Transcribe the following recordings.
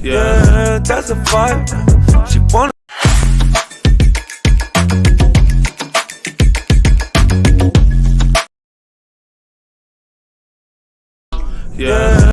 Yeah, that's a vibe. She wanna. Yeah.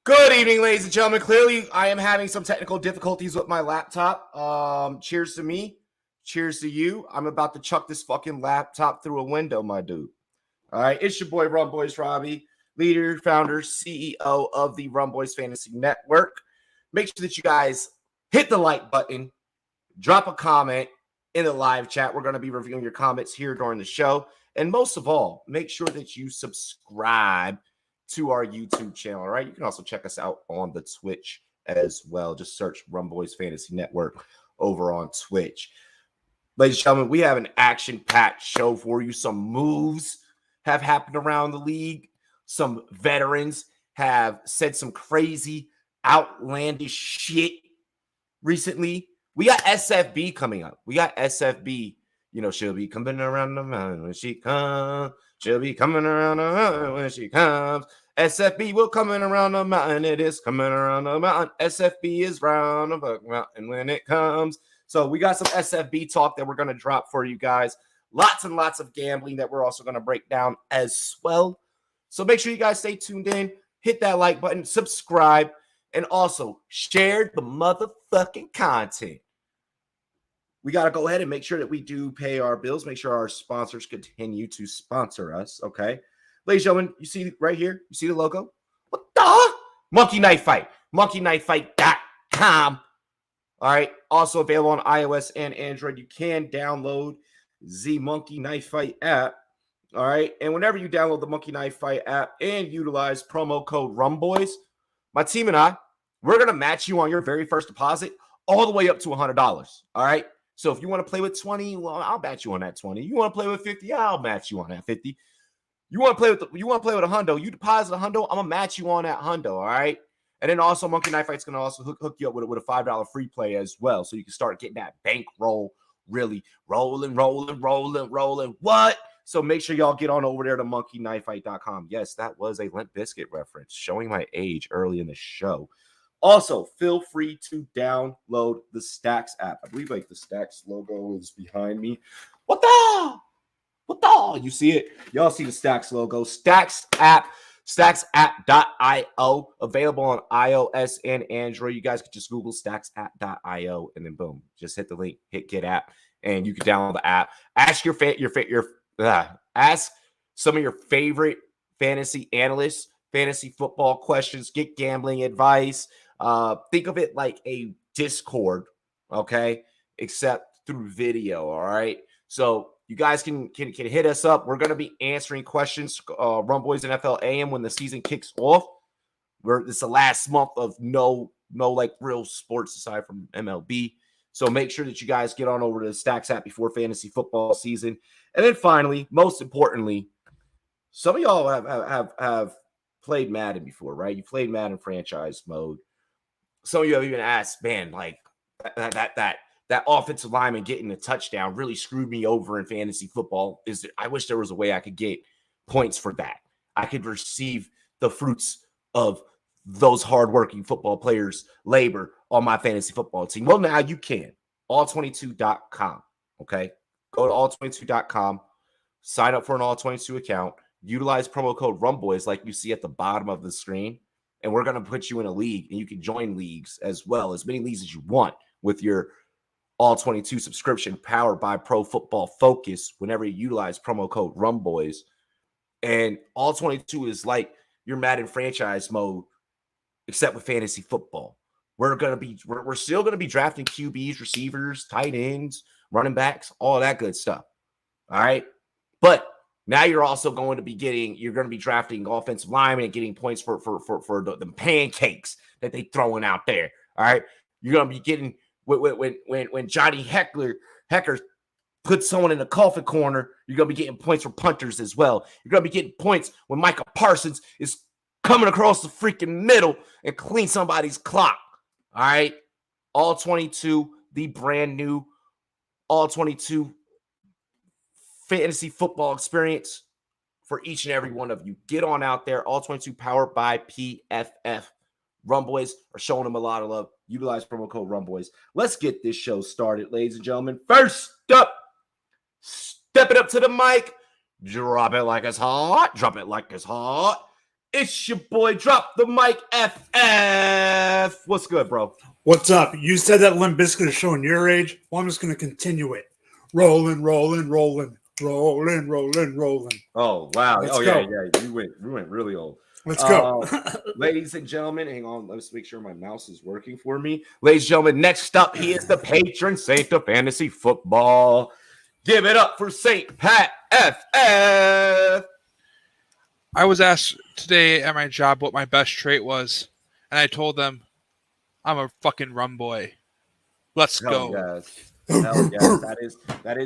Good evening, ladies and gentlemen. Clearly, I am having some technical difficulties with my laptop. Cheers to me. Cheers to you. I'm about to chuck this fucking laptop through a window, my dude. All right, it's your boy, Rumboyz Robbie, leader, founder, CEO of the Rumboyz Fantasy Network. Make sure that you guys hit the like button, drop a comment in the live chat. We're going to be reviewing your comments here during the show. And most of all, make sure that you subscribe to our YouTube channel, all right? You can also check us out on the Twitch as well. Just search Rumboyz Fantasy Network over on Twitch. Ladies and gentlemen, we have an action-packed show for you. Some moves have happened around the league. Some veterans have said some crazy, outlandish shit recently. We got SFB coming up. We got SFB. You know, she'll be coming around the mountain when she comes. She'll be coming around the mountain when she comes. SFB will coming around the mountain. It is coming around the mountain. SFB is round the mountain when it comes. So we got some SFB talk that we're going to drop for you guys. Lots and lots of gambling that we're also going to break down as well. So make sure you guys stay tuned in. Hit that like button, subscribe, and also share the motherfucking content. We got to go ahead and make sure that we do pay our bills. Make sure our sponsors continue to sponsor us, okay? Ladies and gentlemen, you see right here? You see the logo? What the? Monkey Knife Fight. MonkeyKnifeFight.com. All right. Also available on iOS and Android. You can download the Monkey Knife Fight app. All right. And whenever you download the Monkey Knife Fight app and utilize promo code Rumboyz, my team and I, we're going to match you on your very first deposit all the way up to $100. All right. So if you want to play with 20, well, I'll match you on that 20. You want to play with 50, I'll match you on that 50. You want to play with a hundo, you deposit a hundo, I'm gonna match you on that hundo, all right? And then also Monkey Knife Fight's gonna also hook you up with a $5 free play as well, so you can start getting that bankroll really rolling. What? So make sure y'all get on over there to monkeyknifefight.com. Yes, that was a Limp Bizkit reference, showing my age early in the show. Also, feel free to download the Stacks app. I believe like the Stacks logo is behind me. What the? You see it? Y'all see the Stacks logo. Stacks app, stacksapp.io, available on iOS and Android. You guys can just Google stacksapp.io and then boom, just hit the link, hit get app, and you can download the app. Ask ask some of your favorite fantasy analysts, fantasy football questions, get gambling advice. Think of it like a Discord, okay? Except through video, all right? So you guys can hit us up. We're going to be answering questions, Rumboyz NFL AM, when the season kicks off. It's the last month of no like real sports aside from MLB. So make sure that you guys get on over to the Stacks app before fantasy football season. And then finally, most importantly, some of y'all have played Madden before, right? You played Madden franchise mode. Some of you have even asked, man, like that offensive lineman getting a touchdown really screwed me over in fantasy football. I wish there was a way I could get points for that. I could receive the fruits of those hardworking football players' labor on my fantasy football team. Well, now you can. All22.com, okay? Go to all22.com, sign up for an All22 account, utilize promo code Rumboyz like you see at the bottom of the screen, and we're going to put you in a league, and you can join leagues as well, as many leagues as you want with your All22 subscription powered by Pro Football Focus whenever you utilize promo code Rumboyz. And All22 is like your Madden franchise mode, except with fantasy football. We're still going to be drafting QBs, receivers, tight ends, running backs, all that good stuff. All right. But now you're also going to be drafting offensive linemen and getting points for the pancakes that they throwing out there. All right. You're going to be getting when Johnny Heckler Hecker put someone in the coffin corner, you're going to be getting points for punters as well. You're going to be getting points when Micah Parsons is coming across the freaking middle and clean somebody's clock. All right? All 22, the brand new All 22 fantasy football experience for each and every one of you. Get on out there. All 22 powered by PFF. Rumboyz are showing them a lot of love. Utilize promo code Rumboyz. Let's get this show started, ladies and gentlemen. First up, step it up to the mic. Drop it like it's hot. Drop it like it's hot. It's your boy, Drop the Mic FF. What's good, bro? What's up? You said that Limp Bizkit is showing your age. Well, I'm just going to continue it. Rolling, rolling, rolling, rolling, rolling, rolling. Oh, wow. Let's go. Yeah. You went really old. Let's go. Ladies and gentlemen, hang on. Let's make sure my mouse is working for me. Ladies and gentlemen, next up, he is the patron saint of fantasy football. Give it up for Saint Pat FF. I was asked today at my job what my best trait was, and I told them I'm a fucking rum boy. Let's go. Yes. Hell yes. That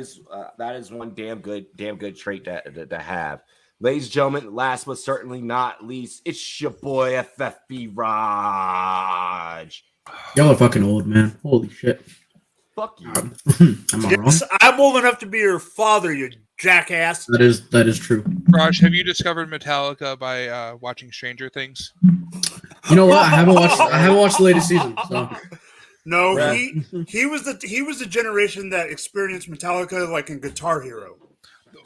is one damn good trait to have. Ladies and gentlemen, last but certainly not least, it's your boy FFB Raj. Y'all are fucking old, man. Holy shit. Fuck you. Am I wrong? I'm old enough to be your father, you jackass. That is true. Raj, have you discovered Metallica by watching Stranger Things? You know what? I haven't watched the latest season. So. No, Yeah. he was the generation that experienced Metallica like in Guitar Hero.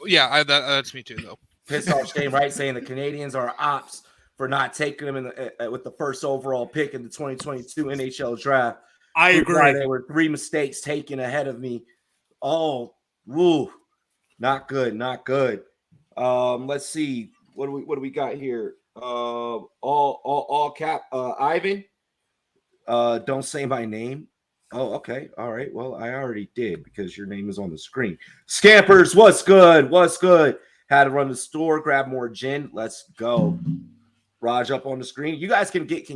Yeah, that's me too, though. Pissed off Shane Wright saying the Canadians are ops for not taking him with the first overall pick in the 2022 NHL draft. I agree. There were 3 mistakes taken ahead of me. Oh, woo. Not good. Let's see. What do we got here? All cap Ivan. Don't say my name. Oh, okay. All right. Well, I already did because your name is on the screen. Scampers, what's good? Had to run the store, grab more gin. Let's go. Raj up on the screen. You guys can get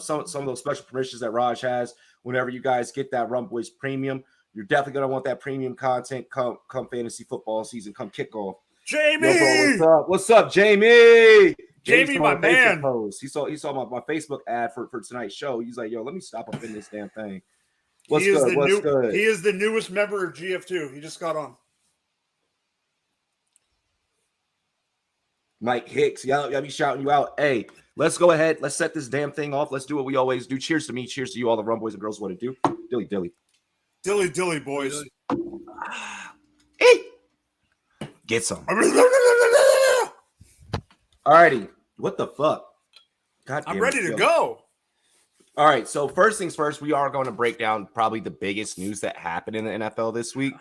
some of those special permissions that Raj has whenever you guys get that Rumboyz Premium. You're definitely gonna want that premium content come fantasy football season, come kickoff. Jamie, what's up, Jamie? Jamie, my man. Post. He saw my Facebook ad for tonight's show. He's like, yo, let me stop up in this damn thing. What's good? He is the newest member of GF2. He just got on. Mike Hicks, y'all be shouting you out. Hey, let's go ahead. Let's set this damn thing off. Let's do what we always do. Cheers to me. Cheers to you, all the Rumboyz and girls. What it do? Dilly. Dilly, boys. Hey, get some. Alrighty. What the fuck? God damn, I'm ready to go. All right. So first things first, we are going to break down probably the biggest news that happened in the NFL this week.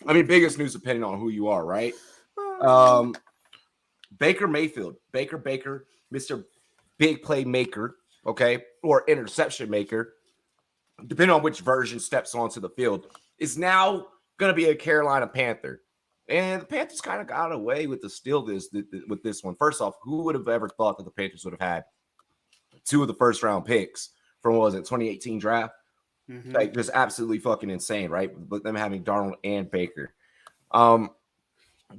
I mean, biggest news depending on who you are, right? Baker Mayfield, Baker, Mr. Big Play Maker, okay, or interception maker, depending on which version steps onto the field, is now going to be a Carolina Panther. And the Panthers kind of got away with with this one. First off, who would have ever thought that the Panthers would have had 2 of the first round picks from, 2018 draft? Mm-hmm. Like, just absolutely fucking insane, right? But them having Darnold and Baker.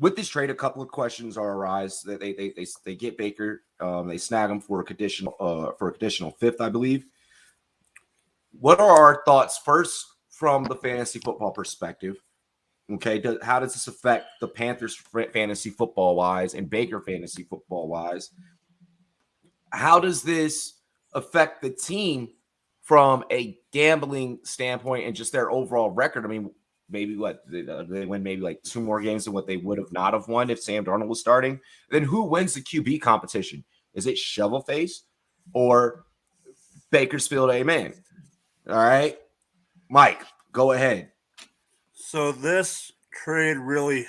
With this trade, a couple of questions are arise. That they get Baker, they snag him for a conditional 5th, I believe. What are our thoughts first from the fantasy football perspective? Okay, how does this affect the Panthers fantasy football wise and Baker fantasy football wise? How does this affect the team from a gambling standpoint and just their overall record? I mean, maybe they win maybe like 2 more games than what they would have not have won if Sam Darnold was starting. Then who wins the QB competition? Is it Shovelface or Bakersfield Amen? All right, Mike, go ahead. So this trade really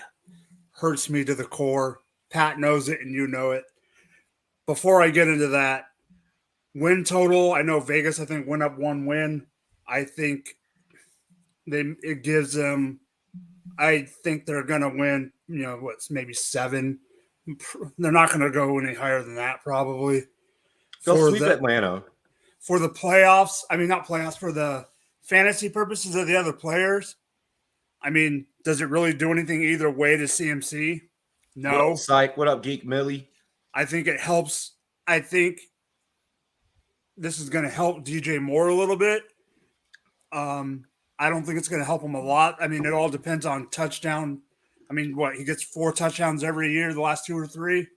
hurts me to the core. Pat knows it and you know it. Before I get into that, win total, I know Vegas, I think, went up 1 win. I think it gives them, I think they're going to win, maybe 7. They're not going to go any higher than that, probably. Go sweep Atlanta. For the playoffs, I mean, not playoffs, for the fantasy purposes of the other players, I mean, does it really do anything either way to CMC? No. What up, Psych? What up, Geek Millie? I think it helps. I think this is going to help DJ Moore a little bit. I don't think it's going to help him a lot. I mean, it all depends on touchdown. I mean, what, he gets 4 touchdowns every year, the last 2 or 3.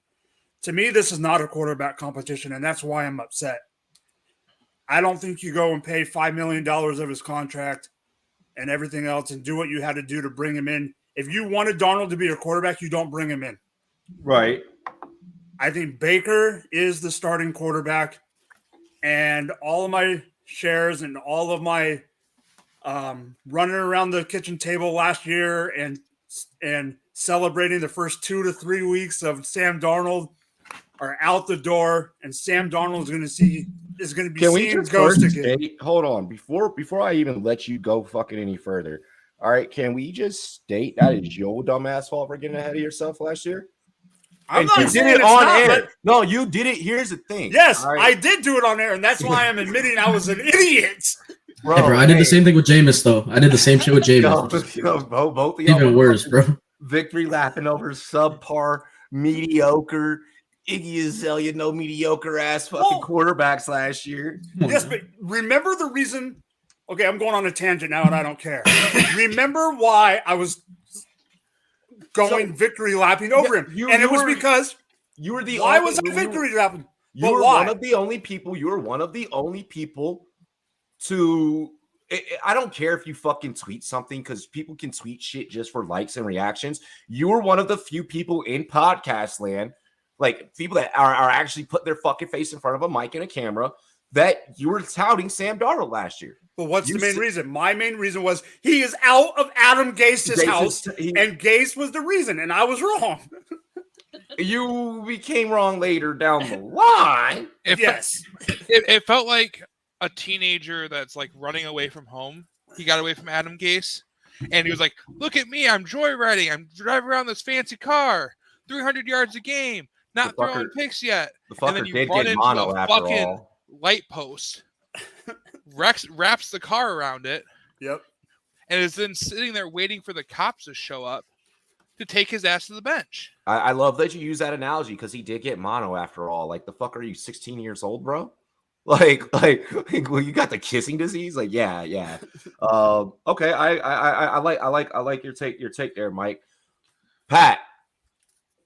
To me, this is not a quarterback competition, and that's why I'm upset. I don't think you go and pay $5 million of his contract and everything else and do what you had to do to bring him in. If you wanted Darnold to be your quarterback, you don't bring him in. Right. I think Baker is the starting quarterback, and all of my shares and all of my running around the kitchen table last year and celebrating the first 2 to 3 weeks of Sam Darnold are out the door, and Sam Darnold is going to be seeing ghosts again. Hold on, before I even let you go fucking any further. All right, can we just state that is your dumbass fault for getting ahead of yourself last year? I'm And not you saying did it it's on not, air. but- No, you did it. Here's the thing. Yes, all right? I did do it on air, and that's why I'm admitting I was an idiot. Bro, Hey, bro, I did the same thing with Jameis, though. I did the same shit with Jameis. Both of y'all Even worse, bro. victory lapping over subpar, mediocre, Iggy Azalea, no mediocre ass fucking quarterbacks last year. Yes, but remember the reason. Okay, I'm going on a tangent now, and I don't care. Remember why I was going victory lapping over him, and it was because you were the why only, was I victory lapping? You But were why? one of the only people. You were one of the only people to. I don't care if you fucking tweet something because people can tweet shit just for likes and reactions. You were one of the few people in podcast land, like people that are actually putting their fucking face in front of a mic and a camera, that you were touting Sam Darnold last year. But what's the main reason? My main reason was he is out of Adam Gase's house, and Gase was the reason, and I was wrong. You became wrong later down the line. It felt like a teenager that's like running away from home. He got away from Adam Gase, and he was like, "Look at me! I'm joyriding. I'm driving around this fancy car, 300 yards a game, not throwing picks yet." The fucker and then you did run get into mono a after fucking all. light post, wraps the car around it. Yep. And is then sitting there waiting for the cops to show up to take his ass to the bench. I love that you use that analogy because he did get mono after all. Like, the fuck are you, 16 years old, bro? Like, well, you got the kissing disease? Like, yeah. Okay, I like your take there, Mike. Pat,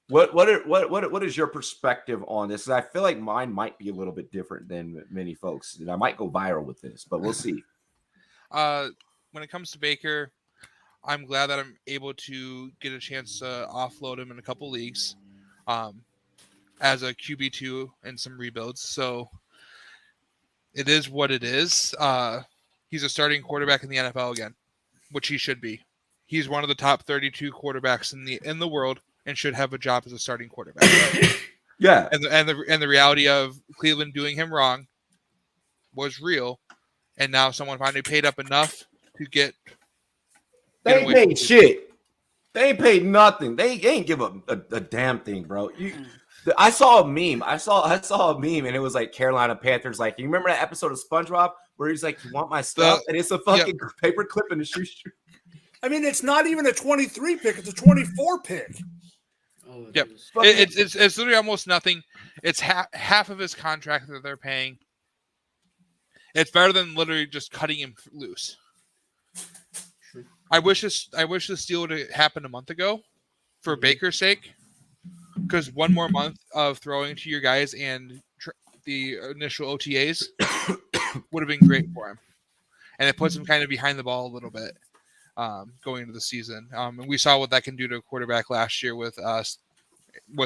what is your perspective on this? I feel like mine might be a little bit different than many folks, and I might go viral with this, but we'll see. When it comes to Baker, I'm glad that I'm able to get a chance to offload him in a couple leagues as a QB2 and some rebuilds. So it is what it is. He's a starting quarterback in the NFL again, which he should be. He's one of the top 32 quarterbacks in the world and should have a job as a starting quarterback. Yeah. And the reality of Cleveland doing him wrong was real, and now someone finally paid up enough to get. They ain't paid shit. They ain't paid nothing. They ain't give a damn thing, bro. I saw a meme. I saw a meme, and it was like Carolina Panthers. Like, you remember that episode of SpongeBob where he's like, "You want my stuff?" And it's a fucking paper clip in the shoe. I mean, it's not even a 23 pick; it's a 24 pick. Oh, yep, it's literally almost nothing. It's half of his contract that they're paying. It's better than literally just cutting him loose. I wish this deal would have happened a month ago, for Baker's sake, because one more month of throwing to your guys and the initial OTAs would have been great for him, and it puts him kind of behind the ball a little bit going into the season. And we saw what that can do to a quarterback last year with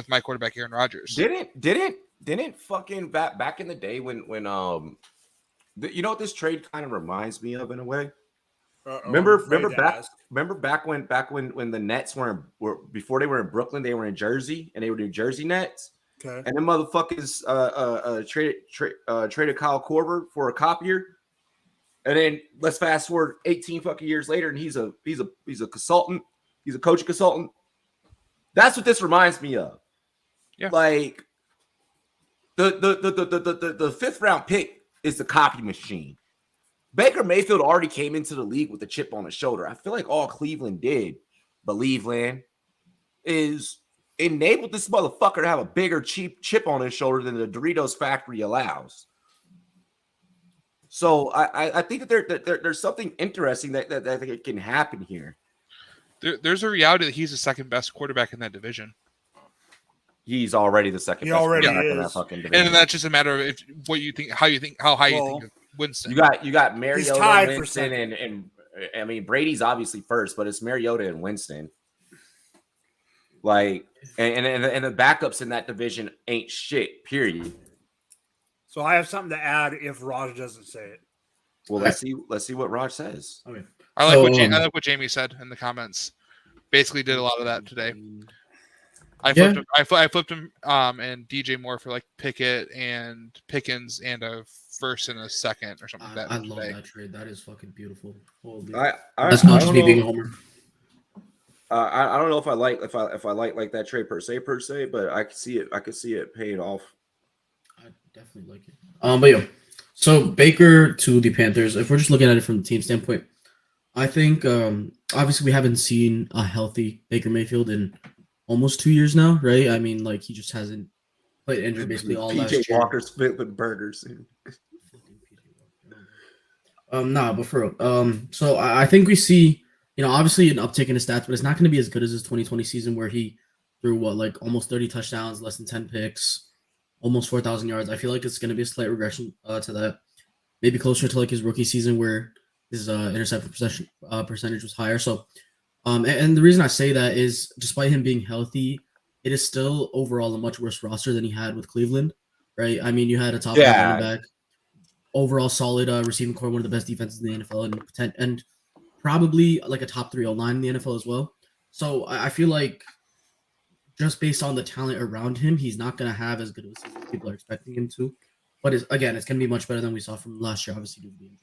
my quarterback Aaron Rodgers. Didn't fucking back in the day when you know what this trade kind of reminds me of in a way. Remember back when the Nets were before they were in Brooklyn, they were in Jersey, and they were New Jersey Nets. Okay. And then motherfuckers traded Kyle Korver for a copier. And then let's fast forward 18 fucking years later, and he's a consultant. He's a coaching consultant. That's what this reminds me of. Yeah. Like the 5th round pick is the copy machine. Baker Mayfield already came into the league with a chip on his shoulder. I feel like all Cleveland did, is enabled this motherfucker to have a bigger cheap chip on his shoulder than the Doritos factory allows. So I think that there's something interesting that can happen here. There's a reality that he's the second best quarterback in that division. He's already the second best quarterback in that fucking division. And that's just a matter of how high you think of Winston. You got Mariota, Winston, and I mean Brady's obviously first, but it's Mariota and Winston. Like and the backups in that division ain't shit. Period. So I have something to add if Raj doesn't say it. Well, let's see what Raj says. Okay. I like what Jamie said in the comments. Basically, did a lot of that today. I flipped him and DJ Moore for like Pickett and Pickens and a first and a second or something like that. I love that trade. That is fucking beautiful. Holy. That's not just me being a homer. I don't know if I like that trade per se, but I could see it paying off. I definitely like it. But yeah, so Baker to the Panthers. If we're just looking at it from the team standpoint, I think obviously we haven't seen a healthy Baker Mayfield in almost 2 years now, right? I mean, like he just hasn't played injured basically all last year. PJ Walker's fit with burgers. But for real. So I think we see, obviously an uptick in his stats, but it's not going to be as good as his 2020 season where he threw almost 30 touchdowns, less than 10 picks, almost 4,000 yards. I feel like it's going to be a slight regression to that. Maybe closer to like his rookie season where his interception percentage was higher. So, and the reason I say that is despite him being healthy, it is still overall a much worse roster than he had with Cleveland, right? I mean, you had a top running back, overall solid receiving core, one of the best defenses in the NFL, and probably like a top 3 O-line in the NFL as well. So I feel like just based on the talent around him, he's not going to have as good of a season as people are expecting him to. But it's going to be much better than we saw from last year, obviously due to the injury.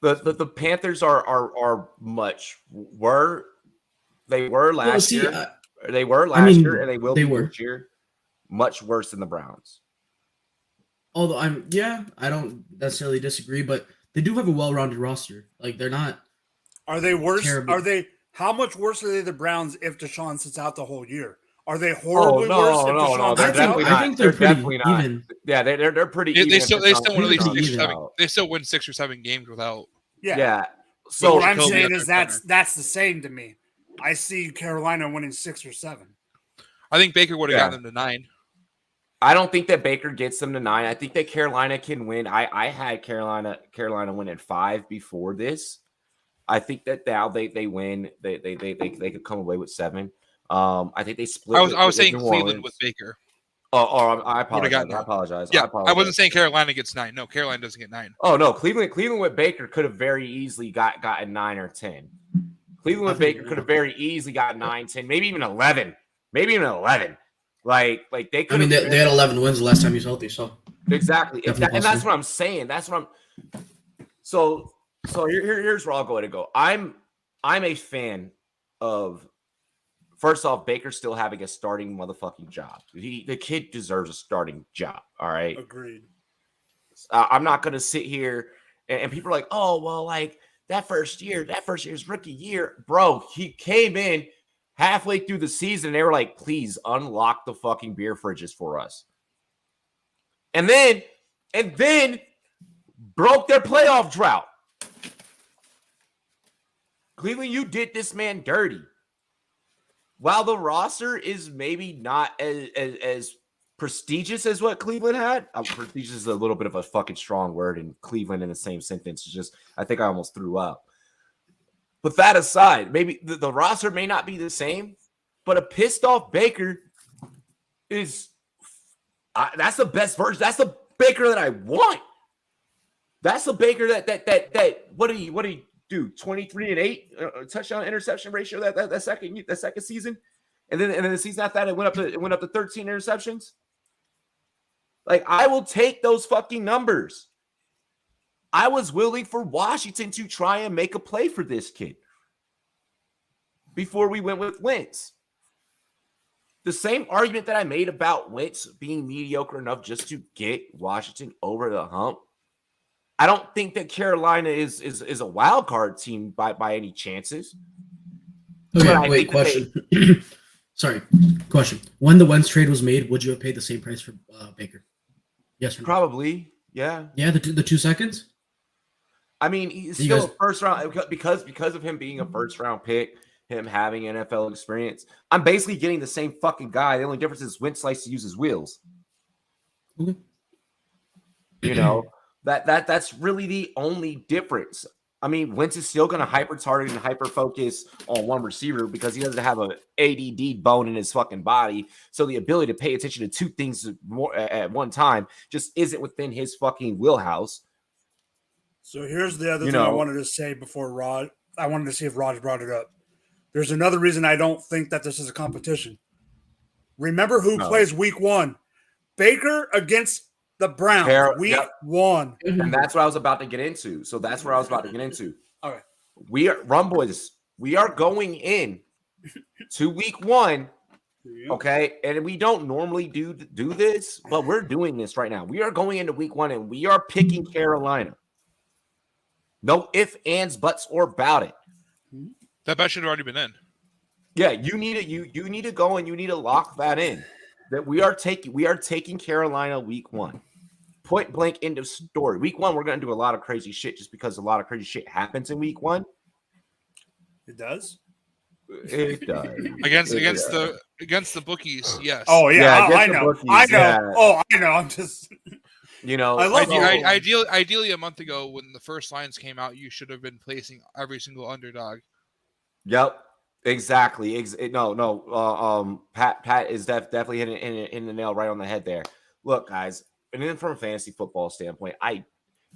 The Panthers are they were last year. They were last year, and they will be this year. Much worse than the Browns. Although I don't necessarily disagree, but they do have a well-rounded roster. Like they're not. Are they worse? Terrible. How much worse are they the Browns if Deshaun sits out the whole year? Are they horribly worse if Deshaun sits out? I think they're pretty even. Yeah, they're pretty even. They still win at least 6 or 7. They still win 6 or 7 games without. Yeah. So what I'm saying is that's the same to me. I see Carolina winning 6 or 7. I think Baker would have gotten them to 9. I don't think that Baker gets them to 9. I think that Carolina can win. I had Carolina win at 5 before this. I think that now they win. They could come away with 7. I think they split. I was saying Cleveland with Baker. I apologize. Yeah, I wasn't saying Carolina gets 9. No, Carolina doesn't get 9. Oh no, Cleveland with Baker could have very easily gotten 9 or 10. Cleveland with Baker could have very easily gotten 9, 10, maybe even 11. Like they could. I mean, they had 11 wins the last time he was healthy. So exactly, and that's what I'm saying. So here's where I'll go to go. I'm a fan of. First off, Baker still having a starting motherfucking job. The kid deserves a starting job. All right. Agreed. I'm not going to sit here and people are like, oh, well, like that first year's rookie year, bro, he came in halfway through the season. And they were like, please unlock the fucking beer fridges for us. And then broke their playoff drought. Cleveland, you did this man dirty. While the roster is maybe not as prestigious as what Cleveland had, prestigious is a little bit of a fucking strong word in Cleveland in the same sentence. It's just, I think I almost threw up. But that aside, maybe the roster may not be the same, but a pissed off Baker is that's the best version. That's the Baker that I want. That's the Baker that what did he do? 23-8 touchdown interception ratio that second season, and then the season after that it went up to 13 interceptions. Like I will take those fucking numbers. I was willing for Washington to try and make a play for this kid before we went with Wentz. The same argument that I made about Wentz being mediocre enough just to get Washington over the hump I don't think that Carolina is a wild card team by any chances. Okay, wait, question. Sorry, question. When the Wentz trade was made, would you have paid the same price for Baker? Yes or no? Probably, yeah. Yeah, the 2 seconds? I mean, he's still a first round because of him being a first round pick, him having NFL experience. I'm basically getting the same fucking guy. The only difference is Wentz likes to use his wheels. Okay. You know, that's really the only difference. I mean, Wentz is still going to hyper target and hyper focus on one receiver because he doesn't have an ADD bone in his fucking body. So the ability to pay attention to two things more at one time just isn't within his fucking wheelhouse. So here's the other thing I wanted to say before Rod. I wanted to see if Rod brought it up. There's another reason I don't think that this is a competition. Remember who plays week 1? Baker against the Browns, week 1. And that's what I was about to get into. So that's where I was about to get into. All right. We are Rumboyz. We are going in to week 1. Okay. And we don't normally do this, but we're doing this right now. We are going into week 1 and we are picking Carolina. No ifs, ands, buts, or about it. That bet should have already been in. Yeah, you need to go and you need to lock that in. That we are taking Carolina week 1. Point blank, end of story. Week 1, we're going to do a lot of crazy shit just because a lot of crazy shit happens in week 1. It does. It does. against the bookies, yes. Oh yeah, I know. Bookies, I know. Yeah. Oh, I know. I'm just. I love ideally a month ago when the first lines came out, you should have been placing every single underdog. Yep. Exactly. Pat is definitely hitting the nail right on the head there. Look, guys, and then from a fantasy football standpoint,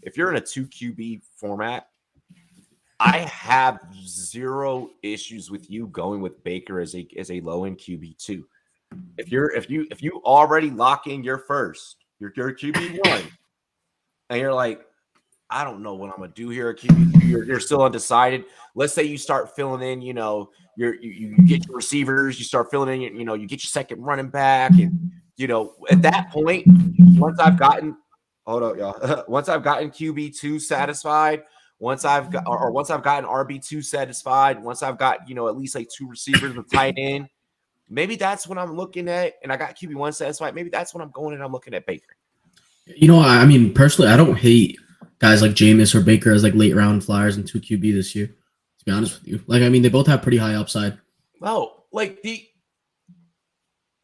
if you're in a 2 QB format, I have zero issues with you going with Baker as a low end QB2. If you already lock in your QB1, and you're like, I don't know what I'm gonna do here at QB2. You're still undecided. Let's say you start filling in, you get your receivers, you start filling in, you get your second running back, and at that point, once I've gotten QB2 satisfied, once I've gotten RB2 satisfied, once I've got at least like 2 receivers with tight end, maybe that's when I'm looking at, and I got QB1 satisfied. Maybe that's when I'm going and I'm looking at Baker. I mean, personally, I don't hate guys like Jameis or Baker as like late round flyers and 2 QB this year. To be honest with you, they both have pretty high upside. Well,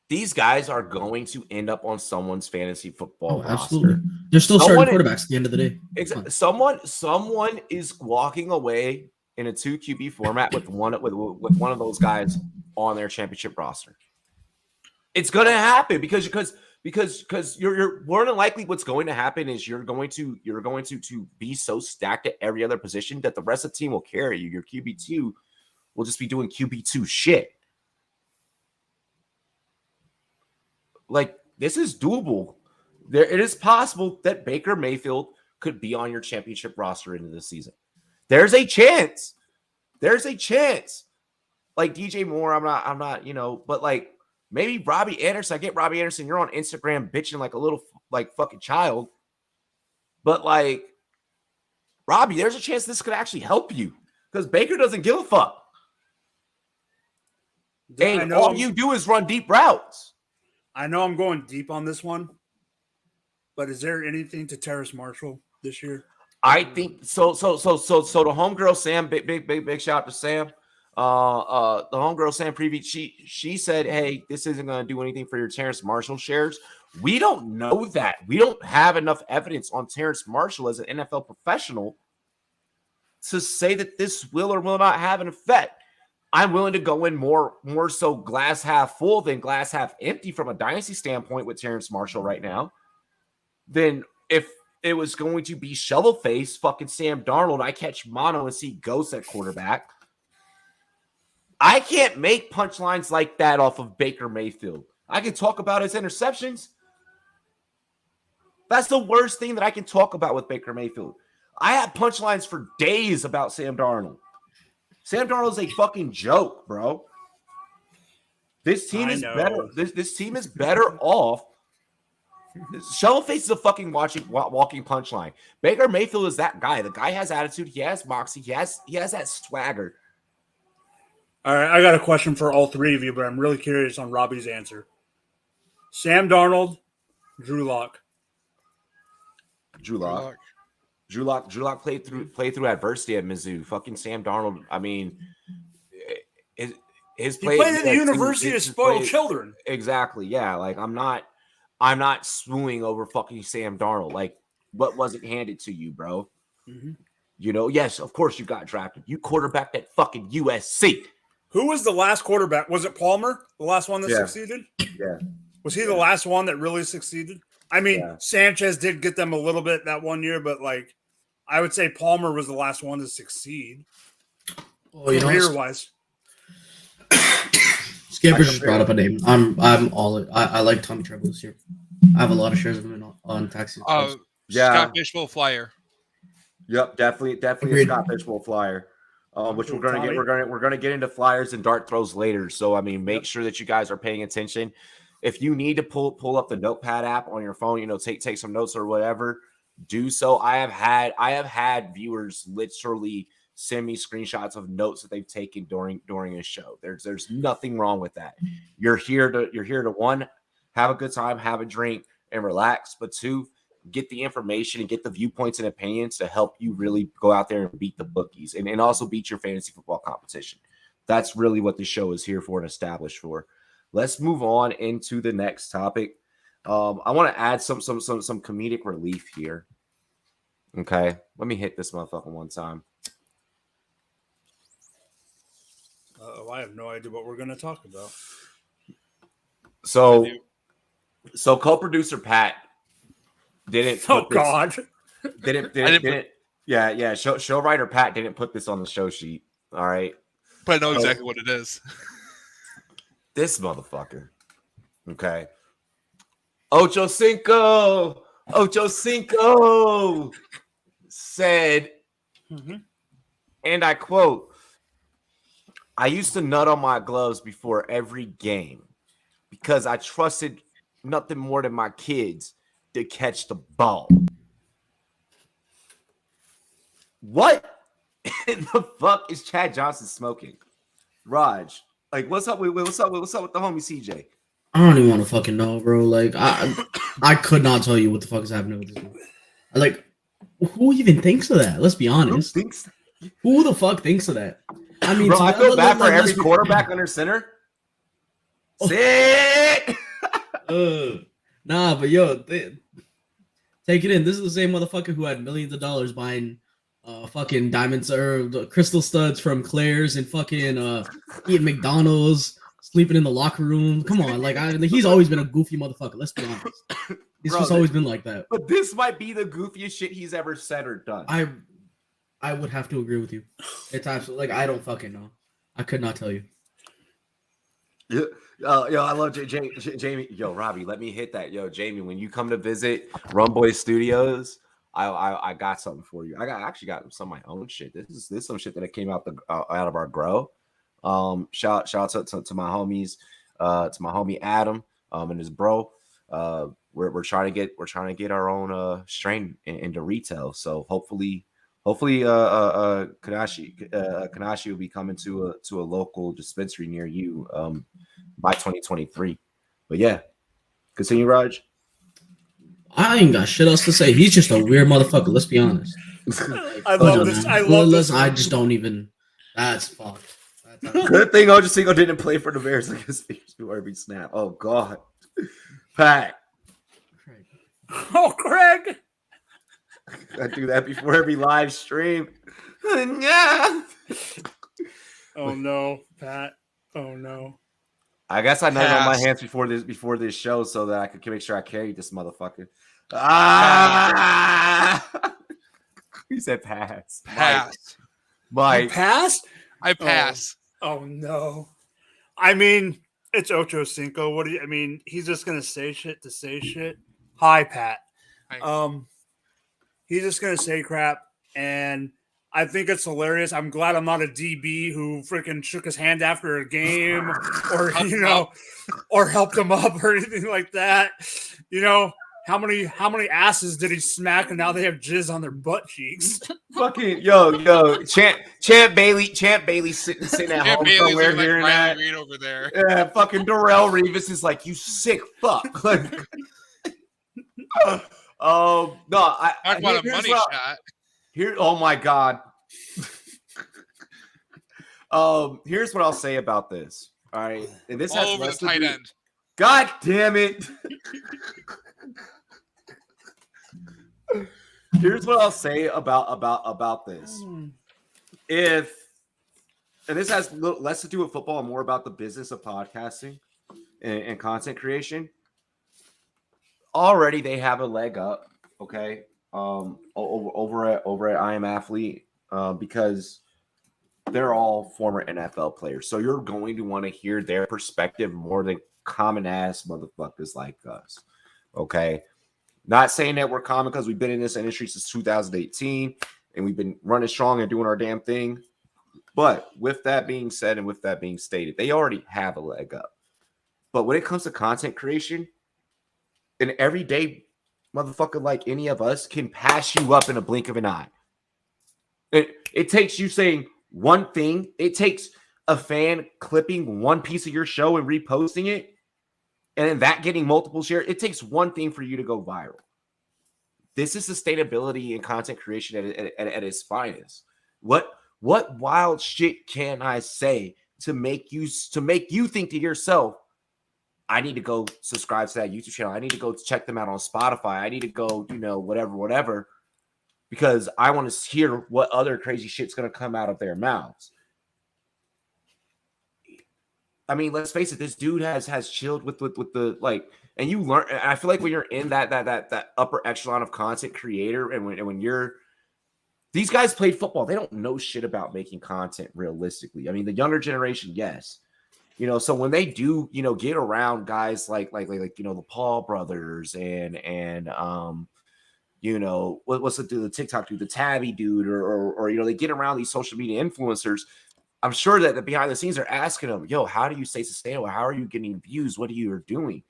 these guys are going to end up on someone's fantasy football roster. Absolutely, they're still starting quarterbacks at the end of the day. Exactly. Someone is walking away in a 2 QB format with one of those guys on their championship roster. It's going to happen because you're more than likely what's going to happen is you're going to be so stacked at every other position that the rest of the team will carry you. Your QB2 will just be doing QB2 shit. This is doable. It is possible that Baker Mayfield could be on your championship roster into the season. There's a chance. Like DJ Moore, I'm not, but maybe Robbie Anderson. I get Robbie Anderson. You're on Instagram bitching like a little fucking child. But Robbie, there's a chance this could actually help you because Baker doesn't give a fuck. And all you do is run deep routes. I know I'm going deep on this one, but is there anything to Terrace Marshall this year? I think so. The homegirl Sam, big shout out to Sam. The homegirl Sam Preview, she said, "Hey, this isn't going to do anything for your Terrace Marshall shares." We don't know that. We don't have enough evidence on Terrace Marshall as an NFL professional to say that this will or will not have an effect. I'm willing to go in more so glass half full than glass half empty from a dynasty standpoint with Terrace Marshall right now. Then if it was going to be shovel face fucking Sam Darnold, I catch mono and see ghosts at quarterback. I can't make punchlines like that off of Baker Mayfield. I can talk about his interceptions. That's the worst thing that I can talk about with Baker Mayfield. I have punchlines for days about Sam Darnold. Sam Darnold is a fucking joke, bro. This team is better. This team is better off Shovelface is a fucking walking punchline. Baker Mayfield is that guy. The guy has attitude. He has moxie. He has that swagger. All right, I got a question for all three of you, but I'm really curious on Robbie's answer. Sam Darnold, Drew Lock. Drew Lock played through adversity at Mizzou. Fucking Sam Darnold. I mean, his play. He played at the University of Spoiled Children. Exactly. Yeah. Like I'm not swooning over fucking Sam Darnold. Like what wasn't handed to you, bro? Mm-hmm. You know, yes, of course you got drafted. You quarterbacked at fucking USC. Who was the last quarterback? Was it Palmer, the last one that succeeded? Yeah. Was he the last one that really succeeded? I mean, Sanchez did get them a little bit that one year, but like I would say Palmer was the last one to succeed. Well, career-wise. Scamper just brought up a name. I'm all in. I like Tommy Tremble this year. I have a lot of shares of him on Taxi. Scott Fishbowl Flyer. Yep, definitely Agreed. a Scott Fishbowl Flyer. Which we're gonna get into flyers and dart throws later. So I mean, make sure that you guys are paying attention. If you need to pull up the Notepad app on your phone, you know, take some notes or whatever, do so. I have had viewers literally send me screenshots of notes that they've taken during a show. There's nothing wrong with that. You're here to one, have a good time, have a drink, and relax. But two, get the information and get the viewpoints and opinions to help you really go out there and beat the bookies and also beat your fantasy football competition. That's really what the show is here for and established for. Let's move on into the next topic. I want to add some comedic relief here. Okay, let me hit this motherfucker one time. I have no idea what we're going to talk about. So co-producer Pat didn't. Yeah. Show writer Pat didn't put this on the show sheet. All right, but I know exactly what it is. This motherfucker. Okay. Ocho Cinco said, and I quote, "I used to nut on my gloves before every game because I trusted nothing more than my kids to catch the ball." What in the fuck is Chad Johnson smoking? Raj, like, what's up with the homie CJ? I don't even want to fucking know, bro. Like, I could not tell you what the fuck is happening with this guy. Like, who even thinks of that? Let's be honest. Who the fuck thinks of that? I mean, bro, I feel bad for every quarterback under center. Sick. Nah, but yo, take it in. This is the same motherfucker who had millions of dollars buying fucking diamonds or the crystal studs from Claire's and fucking eating McDonald's, sleeping in the locker room. Come on, like he's always been a goofy motherfucker. Let's be honest. He's just always been like that. But this might be the goofiest shit he's ever said or done. I would have to agree with you. It's absolutely like I don't fucking know. I could not tell you. Yeah. Yo, I love Jamie. Yo, Robbie, let me hit that. Yo, Jamie, when you come to visit Rumboyz Studios, I got something for you. I actually got some of my own shit. This is some shit that came out of our grow. Shout out to my homies, to my homie Adam, and his bro. We're trying to get our own strain into retail. So hopefully Kanashi will be coming to a local dispensary near you by 2023. But yeah, continue, Raj. I ain't got shit else to say. He's just a weird motherfucker. Let's be honest. I love this. I love this. I just don't even. That's fucked. Good thing Ocho Cinco didn't play for the Bears against every snap. Oh God, Pat. Oh, Craig. I do that before every live stream. Yeah. Oh no, Pat. Oh no. I guess I nutted on my hands before this show so that I could make sure I carried this motherfucker. Ah! He said pass. Mike. Pass? I pass. Oh no. I mean, it's Ocho Cinco. What do you? I mean, he's just gonna say shit to say shit. Hi, Pat. Hi. He's just gonna say crap, and I think it's hilarious. I'm glad I'm not a DB who freaking shook his hand after a game, or or helped him up or anything like that. You know, How many asses did he smack, and now they have jizz on their butt cheeks? Fucking Champ Bailey sitting at home Bailey's somewhere like hearing Riley that. Reid over there. Yeah, fucking Darrell Revis is like, you sick fuck. Like, no, Talk about a money here's shot. Here, oh my god. Here's what I'll say about this. All right, and this All has over less the to tight do- end. God damn it. Here's what I'll say about this. And this has less to do with football and more about the business of podcasting and content creation. Already they have a leg up, okay, over at I Am Athlete, because they're all former NFL players. So you're going to want to hear their perspective more than common ass motherfuckers like us. Okay. Not saying that we're common because we've been in this industry since 2018 and we've been running strong and doing our damn thing. But with that being said and with that being stated, they already have a leg up. But when it comes to content creation, an everyday motherfucker like any of us can pass you up in a blink of an eye. It takes you saying one thing. It takes a fan clipping one piece of your show and reposting it, and then that getting multiple shares. It takes one thing for you to go viral. This is sustainability and content creation at its finest. What wild shit can I say to make you think to yourself, I need to go subscribe to that YouTube channel. I need to go check them out on Spotify. I need to go, whatever, because I want to hear what other crazy shit's going to come out of their mouths. I mean, let's face it. This dude has chilled with the like, and you learn. And I feel like when you're in that upper echelon of content creator, and when you're, these guys played football. They don't know shit about making content realistically. I mean, the younger generation, yes. So when they do, get around guys like the Paul brothers and what's the TikTok dude, the Tabby dude, or they get around these social media influencers. I'm sure that behind the scenes they're asking them, yo, how do you stay sustainable? How are you getting views? What are you doing?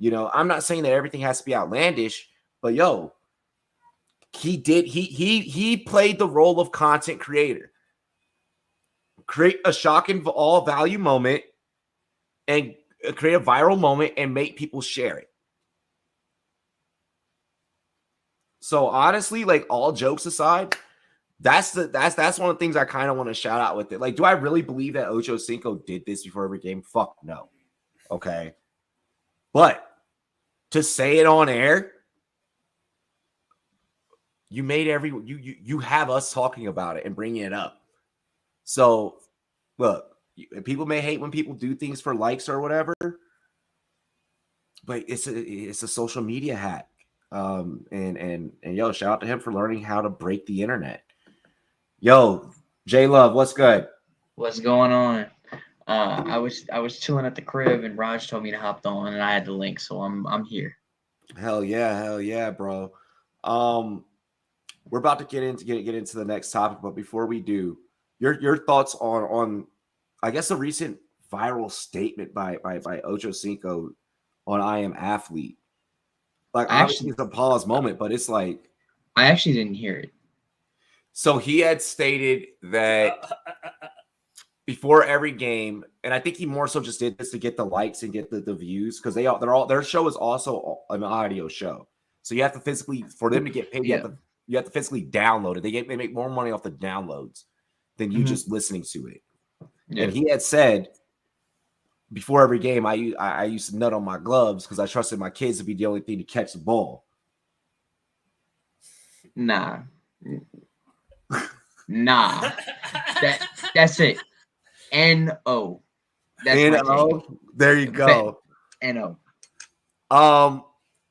I'm not saying that everything has to be outlandish, but yo, he played the role of content creator. Create a shock and all value moment and create a viral moment and make people share it. So honestly, like, all jokes aside, that's one of the things I kind of want to shout out with it. Like, do I really believe that Ocho Cinco did this before every game? Fuck no. Okay. But to say it on air, you made you have us talking about it and bringing it up. So look, people may hate when people do things for likes or whatever, but it's a social media hack. And yo, shout out to him for learning how to break the internet. Yo, J Love, what's good? What's going on? I was chilling at the crib and Raj told me to hop on and I had the link, so I'm here. Hell yeah, bro. We're about to get into the next topic, but before we do, your thoughts on I guess a recent viral statement by Ocho Cinco on I Am Athlete. Like, obviously it's a pause moment, but it's like, I actually didn't hear it. So he had stated that before every game, and I think he more so just did this to get the likes and get the views, because their show is also an audio show. So you have to physically, for them to get paid, you have to physically download it. They make more money off the downloads than you just listening to it. Yeah. And he had said before every game, I used to nut on my gloves because I trusted my kids to be the only thing to catch the ball. Nah. That's it. N-O. N-O. There you go. N-O.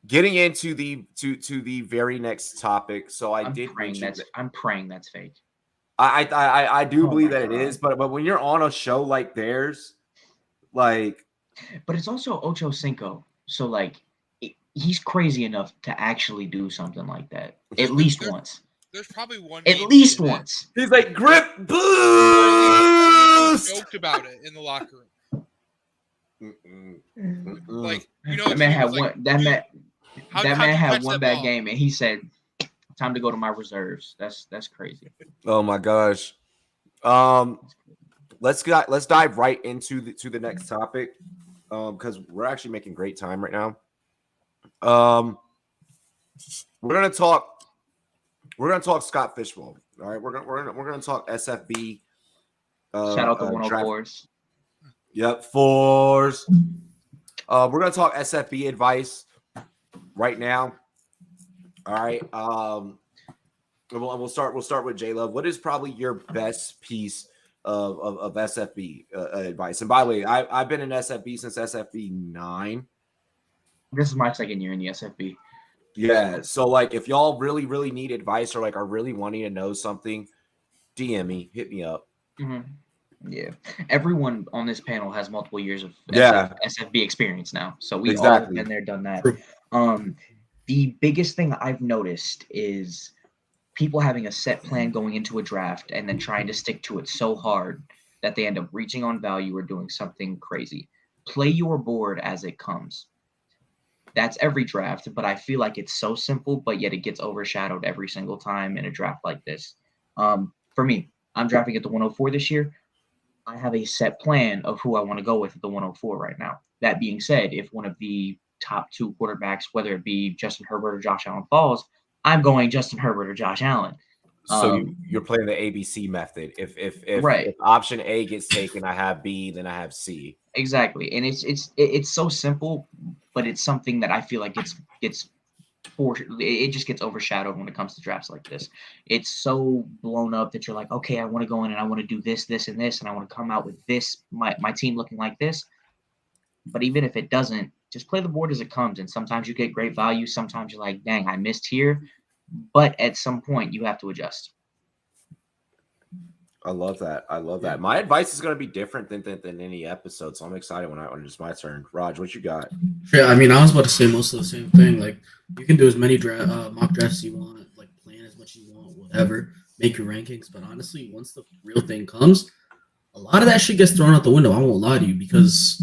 Getting into the very next topic. So I'm praying that's fake. I do believe that it is, but when you're on a show like theirs, like, but it's also Ocho Cinco, so like he's crazy enough to actually do something like that at least once. There's probably one. At least once. He's like, grip boost. Joked about it in the locker room. Like, that man had one. How'd that you man had catch one that bad ball? game, and he said, "Time to go to my reserves." That's crazy. Oh my gosh. Let's dive right into the next topic. Because we're actually making great time right now. We're gonna talk Scott Fishbowl. All right, we're gonna talk SFB. Shout out the draft. 104s. Yep, fours. We're gonna talk SFB advice right now. All right. We'll start with J Love. What is probably your best piece of SFB advice? And by the way, I've been in SFB since SFB 9. This is my second year in the SFB. Yeah. So like, if y'all really need advice or like are really wanting to know something, DM me, hit me up. Mm-hmm. Yeah, everyone on this panel has multiple years of SFB experience now, so we all have been there, done that. True. The biggest thing I've noticed is people having a set plan going into a draft and then trying to stick to it so hard that they end up reaching on value or doing something crazy. Play your board as it comes. That's every draft, but I feel like it's so simple, but yet it gets overshadowed every single time in a draft like this. For me, I'm drafting at the 104 this year. I have a set plan of who I want to go with at the 104 right now. That being said, if one of the top 2 quarterbacks, whether it be Justin Herbert or Josh Allen, falls, I'm going Justin Herbert or Josh Allen. So you're playing the ABC method. If Right. if option A gets taken, I have B, then I have C. Exactly, and it's so simple, but it's something that I feel like it just gets overshadowed when it comes to drafts like this. It's so blown up that you're like, okay, I want to go in and I want to do this, this, and this, and I want to come out with this, my team looking like this. But even if it doesn't, just play the board as it comes. And sometimes you get great value. Sometimes you're like, dang, I missed here. But at some point, you have to adjust. I love that. My advice is going to be different than any episode, so I'm excited when it's my turn. Raj, what you got? Yeah, I mean, I was about to say most of the same thing. Like, you can do as many mock drafts you want, like plan as much as you want, whatever. Make your rankings, but honestly, once the real thing comes, a lot of that shit gets thrown out the window. I won't lie to you, because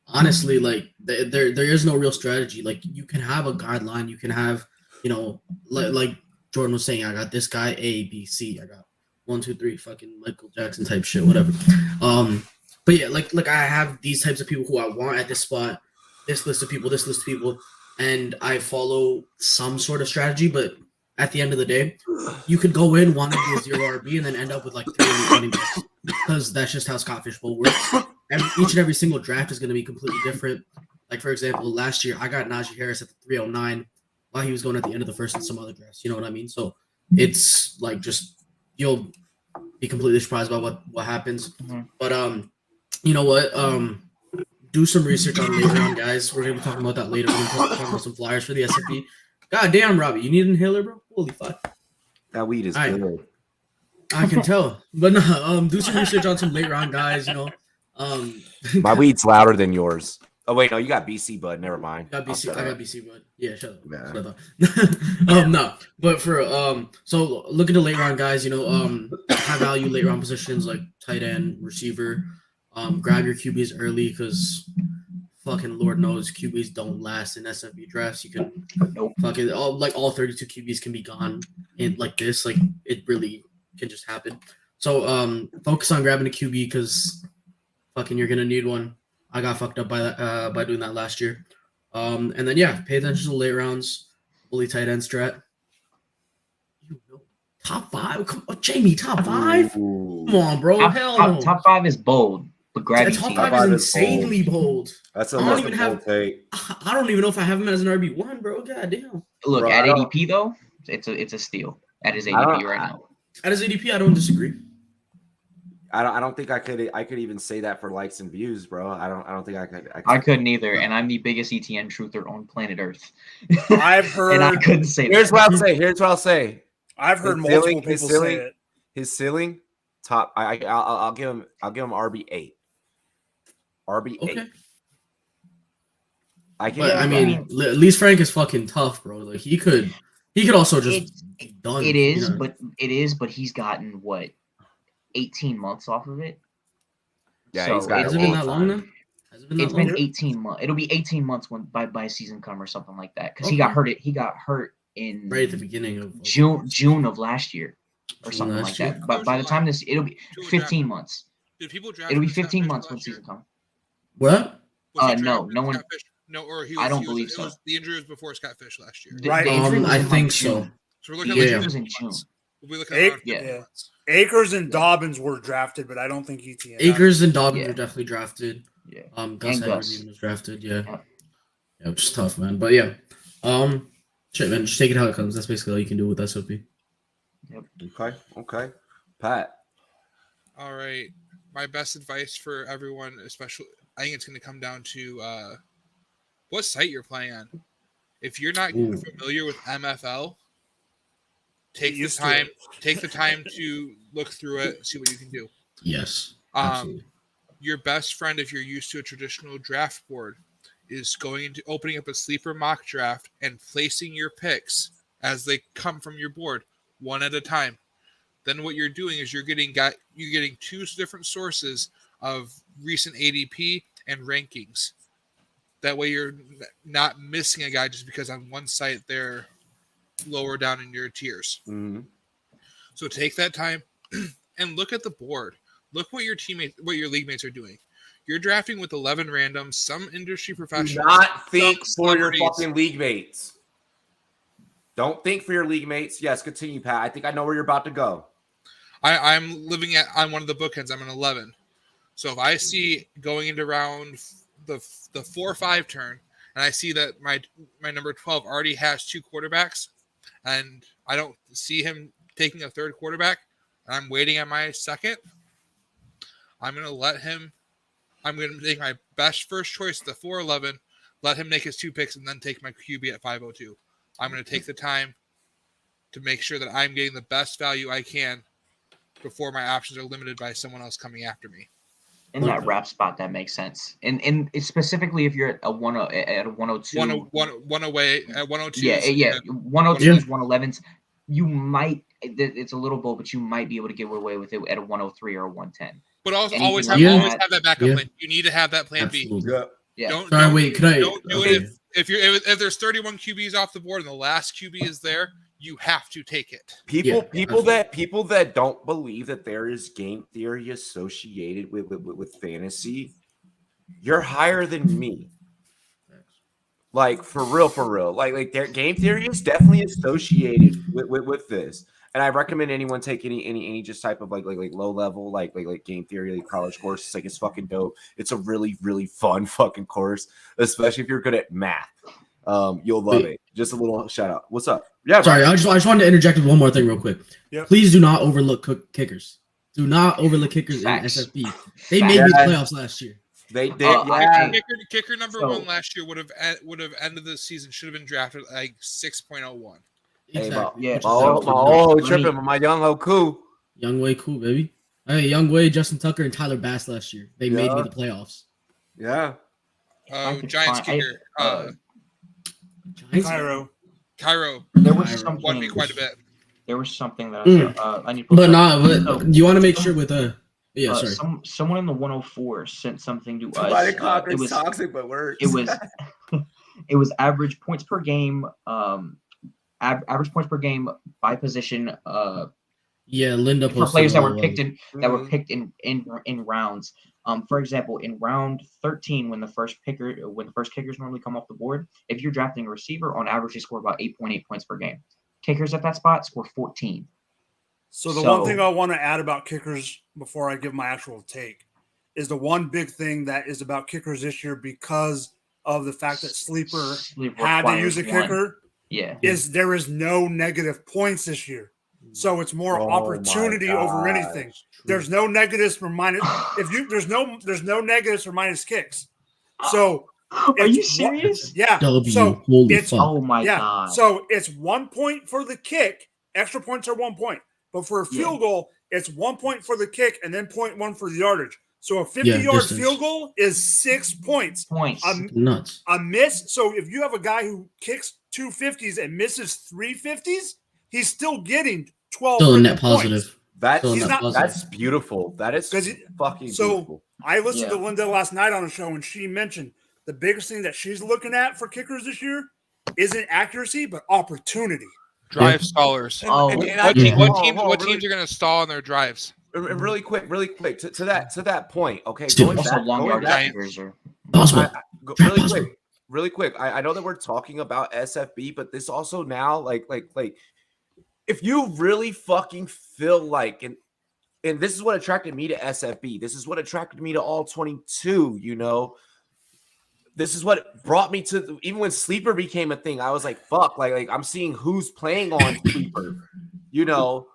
honestly, like there is no real strategy. Like, you can have a guideline, you can have, like Jordan was saying, I got this guy A, B, C. I got 1, 2, 3, fucking Michael Jackson type shit, whatever. But yeah, like I have these types of people who I want at this spot, this list of people, and I follow some sort of strategy. But at the end of the day, you could go in, want to be a 0 RB, and then end up with like 3 running backs, because that's just how Scott Fishbowl works. Each and every single draft is going to be completely different. Like, for example, last year I got Najee Harris at the 309 while he was going at the end of the first in some other drafts. You know what I mean? So it's like, just you'll be completely surprised by what happens. Mm-hmm. But you know what? Do some research on later on, guys. We're gonna be talking about that later. We're gonna be talking about some flyers for the SFP. God damn, Robbie, you need an inhaler, bro? Holy fuck. That weed is good. I can tell. But no, do some research on some later on, guys. My weed's louder than yours. Oh wait, no, you got BC Bud. Never mind. I got BC Bud. Yeah, shut up. Yeah. No, but for so look at the later on, guys. High value later on positions like tight end, receiver. Grab your QBs early, because fucking Lord knows QBs don't last in SFB drafts. You can fucking all 32 QBs can be gone in like this. Like, it really can just happen. So focus on grabbing a QB, because fucking you're gonna need one. I got fucked up by that by doing that last year. And then pay attention to the late rounds, bully tight end strat. Top 5? Come on, Jamie, top 5? Ooh. Come on, bro. Hell no. Top 5 is bold, but grab top 5 is insanely bold. That's a bold take. I don't even know if I have him as an RB1, bro. God damn. Look, bro, at ADP though, it's a steal at his ADP right now. At his ADP, I don't disagree. I don't think I could even say that for likes and views, bro. I don't think I could. I couldn't either, and I'm the biggest ETN truther on planet Earth. I've heard, and I couldn't say. Here's what I'll say. I've heard multiple people say it. His ceiling, top. I'll give him RB8. RB8. Okay. I mean, at least Frank is fucking tough, bro. Like, he could also just be done. It is, but he's gotten what? 18 months off of it. Yeah, so he's got. Has it been that long now? It's been 18 months. It'll be 18 months when by season come or something like that. Because he got hurt. He got hurt in right at the beginning of June of last year or June something last like that. But by the time it'll be 15 months. Did people draft? It'll be 15 months when season come. What? No one. No, or he was, I don't believe so. The injury was before Scott Fish last year. Right. The injury was I in, think June. so. So we're looking at The like injury was in June. We'll be looking at Yeah. Akers and Dobbins were drafted, but I don't think ETN. Akers and Dobbins were definitely drafted. Yeah. Gus And Edwards Gus. even was drafted. Yeah. Yeah. Yeah, which is tough, man. But yeah. Shit, man. Just take it how it comes. That's basically all you can do with SOP. Okay. Pat. All right. My best advice for everyone, especially, I think it's going to come down to what site you're playing on. If you're not familiar with MFL, take the time to look through it, see what you can do. Yes. Absolutely. Your best friend, if you're used to a traditional draft board, is going into opening up a sleeper mock draft and placing your picks as they come from your board, one at a time. Then what you're doing is you're getting two different sources of recent ADP and rankings. That way you're not missing a guy just because on one site they're lower down in your tiers. Mm-hmm. So take that time and look at the board. Look what your league mates are doing. You're drafting with 11 randoms, some industry professionals. Do not think for your fucking league mates. Don't think for your league mates. Yes, continue, Pat. I think I know where you're about to go. I'm living on one of the bookends. I'm an 11. So if I see going into round the 4-5 turn, and I see that my number 12 already has 2 quarterbacks, and I don't see him taking a third quarterback, and I'm waiting on my second, I'm going to take my best first choice, the 4-11, let him make his 2 picks, and then take my QB at 502. I'm going to take the time to make sure that I'm getting the best value I can before my options are limited by someone else coming after me. In that wrap spot, that makes sense. And specifically if you're at a 102. One away at 102. Yeah. 102s, 111s. You might, it's a little bold, but you might be able to get away with it at a 103 or a 110. But also Anything always like have that backup plan. You need to have that plan Absolutely. B. Yeah. Don't do it if there's 31 QBs off the board and the last QB is there, you have to take it. People that don't believe that there is game theory associated with fantasy, you're higher than me. Like for real. Like their game theory is definitely associated with this. And I recommend anyone take any just type of like low level like game theory like college course. It's like it's fucking dope. It's a really fun fucking course, especially if you're good at math. You'll love it. Just a little shout out. What's up? Yeah. Sorry, I just wanted to interject with one more thing real quick. Yep. Please do not overlook kickers. Do not overlook kickers Facts. in SFB. They made the playoffs last year. They did. Kicker number 1 last year would have ended the season, should have been drafted like 6.01. Exactly. Yeah. Tripping with my young Oku. Young Way, cool, baby. Hey, Young Way, Justin Tucker, and Tyler Bass last year. They made me the playoffs. Yeah. Giants kicker. Cairo. There was something. Won me quite a bit. There was something that I need to But you want to make sure with sorry. Someone in the 104 sent something to us. It was toxic, but works. It was average points per game. Average points per game by position. Linda for players that were picked in rounds. For example, in round 13, when the first kickers normally come off the board, if you're drafting a receiver, on average they score about 8.8 points per game. Kickers at that spot score 14. So one thing I want to add about kickers before I give my actual take is the one big thing that is about kickers this year, because of the fact that Sleeper had to use a kicker. Yeah. There is no negative points this year. So it's more opportunity over anything. There's no negatives for minus. There's no negatives for minus kicks. So are you serious? Yeah. So it's oh my god. So it's 1 point for the kick. Extra points are 1 point. But for a field goal, it's 1 point for the kick and then 0.1 for the yardage. So a 50-yard field goal is 6 points. Nuts. A miss. So if you have a guy who kicks 2 50s and misses 3 50s, he's still getting 12 still a net points. Positive. That's beautiful. That is fucking beautiful. I listened Yeah. to Linda last night on a show, and she mentioned the biggest thing that she's looking at for kickers this year isn't accuracy, but opportunity. Drive stallers. Oh, What teams are going to stall on their drives? And really quick, to that point. Okay, Still. going also back, long going yard back, kickers are Possible. really quick. I know that we're talking about SFB, but this also now, like, if you really fucking feel like, and this is what attracted me to SFB. This is what attracted me to all 22. You know, this is what brought me to even when Sleeper became a thing. I was like, fuck, like I'm seeing who's playing on Sleeper. You know,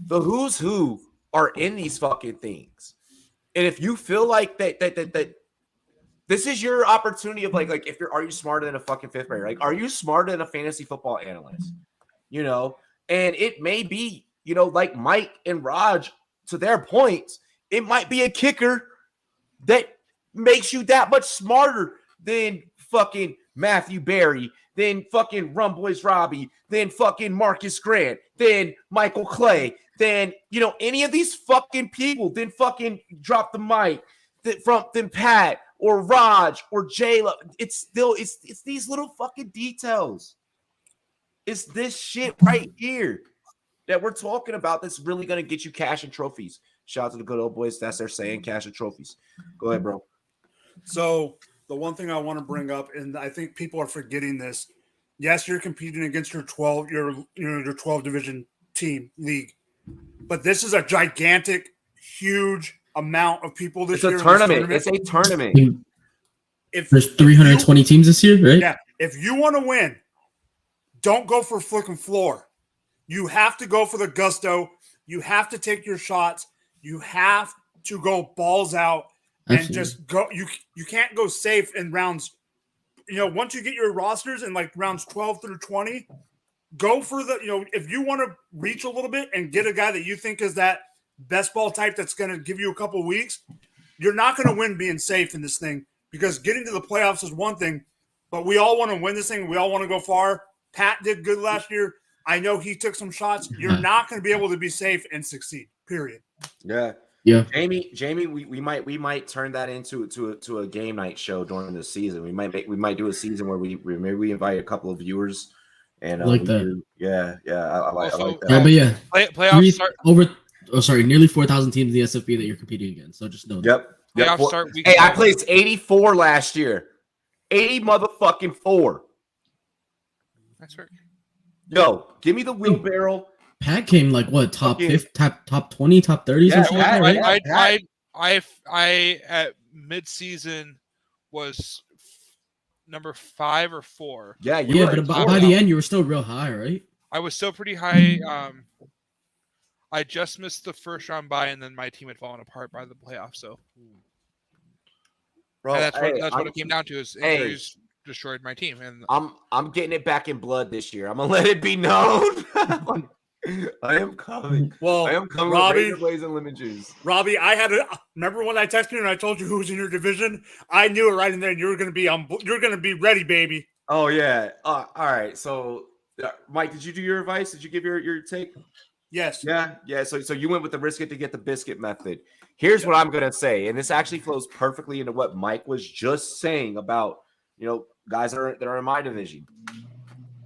the who's who are in these fucking things. And if you feel like that this is your opportunity of like if are you smarter than a fucking fifth grader? Like, are you smarter than a fantasy football analyst? You know, and it may be, you know, like Mike and Raj, to their points, it might be a kicker that makes you that much smarter than fucking Matthew Berry, than fucking Rumboyz Robbie, than fucking Marcus Grant, than Michael Clay, than, you know, any of these fucking people, then fucking drop the mic, than Pat or Raj or Jayla. It's these little fucking details. It's this shit right here that we're talking about that's really going to get you cash and trophies. Shout out to the good old boys. That's their saying, cash and trophies. Go ahead, bro. So the one thing I want to bring up, and I think people are forgetting this. Yes, you're competing against your 12 division team league, but this is a gigantic, huge amount of people this year. It's a tournament. It's a tournament. There's 320 teams this year, right? Yeah. If you want to win, don't go for flick and floor. You have to go for the gusto. You have to take your shots. You have to go balls out. Absolutely. And just go. You can't go safe in rounds. You know, once you get your rosters in like rounds 12 through 20, go for the, you know, if you want to reach a little bit and get a guy that you think is that best ball type that's going to give you a couple weeks, you're not going to win being safe in this thing, because getting to the playoffs is one thing, but we all want to win this thing. We all want to go far. Pat did good last year. I know he took some shots. You're not going to be able to be safe and succeed, period. Yeah. Yeah. Jamie, we might turn that into a game night show during the season. We might do a season where we invite a couple of viewers and I like that. I like that. Yeah, but yeah, playoffs start. nearly 4,000 teams in the SFB that you're competing against. So just know that. Yep. Playoffs start week Hey, I 7. placed 84 last year. 80 motherfucking 4. That's right. Yo, give me the wheelbarrow. Pat came like what, top Fucking- 50, top 20, top 30, Yeah, something like that, right? I at midseason was number 5 or 4. Yeah, Yeah, were but at by four. the end, you were still real high, right? I was still pretty high. I just missed the first round bye, and then my team had fallen apart by the playoffs. So Bro, and that's hey, what it came down to. Is injuries destroyed my team, and I'm getting it back in blood this year. I'm gonna let it be known. I am coming. Well, I am coming Robbie, with razor blades and lemon juice. Robbie, remember when I texted you and I told you who was in your division? I knew it right in there. And you're going to be ready, baby. Oh yeah. All right. So, Mike, did you do your advice? Did you give your take? Yes. Yeah. So you went with the risk it to get the biscuit method. Here's what I'm gonna say, and this actually flows perfectly into what Mike was just saying about, you know, guys that are in my division.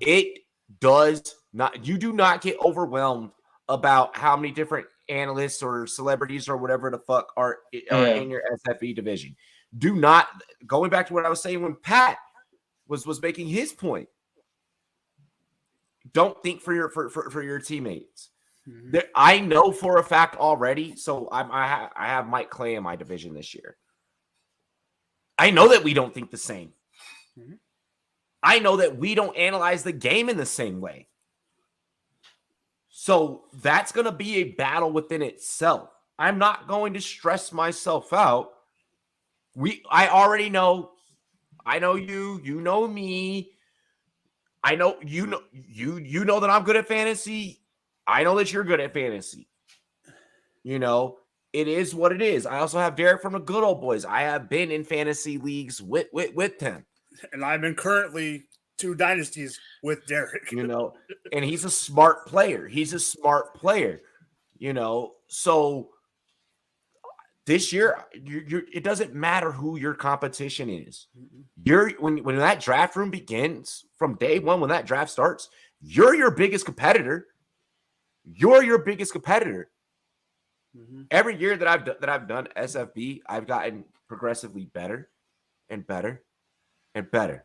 It does not. You do not get overwhelmed about how many different analysts or celebrities or whatever the fuck are in your SFE division. Do not. Going back to what I was saying when Pat was making his point. Don't think for your teammates. Mm-hmm. I know for a fact already. So I have Mike Clay in my division this year. I know that we don't think the same. Mm-hmm. I know that we don't analyze the game in the same way. So that's going to be a battle within itself. I'm not going to stress myself out. I already know. I know you. You know me. I know you know you know that I'm good at fantasy. I know that you're good at fantasy. You know, it is what it is. I also have Derek from the good old boys. I have been in fantasy leagues with him. And I'm in currently 2 dynasties with Derek. You know, and he's a smart player. You know, so this year, it doesn't matter who your competition is. When that draft room begins from day one, when that draft starts, you're your biggest competitor. You're your biggest competitor. Every year that I've done SFB, I've gotten progressively better and better and better.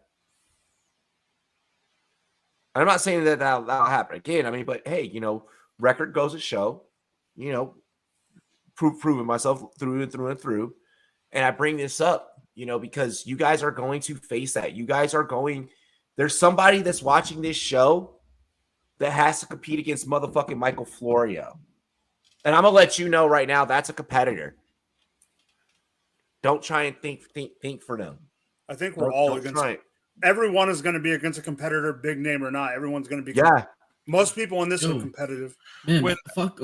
I'm not saying that that'll happen again. I mean, but hey, you know, record goes to show, you know, proving myself through and through and through. And I bring this up, you know, because you guys are going to face that. You guys are going. There's somebody that's watching this show that has to compete against motherfucking Michael Florio. And I'm gonna let you know right now that's a competitor. Don't try and think for them. I think we're all against. Everyone is going to be against a competitor, big name or not. Everyone's going to be. Most people in this are competitive. Man, fuck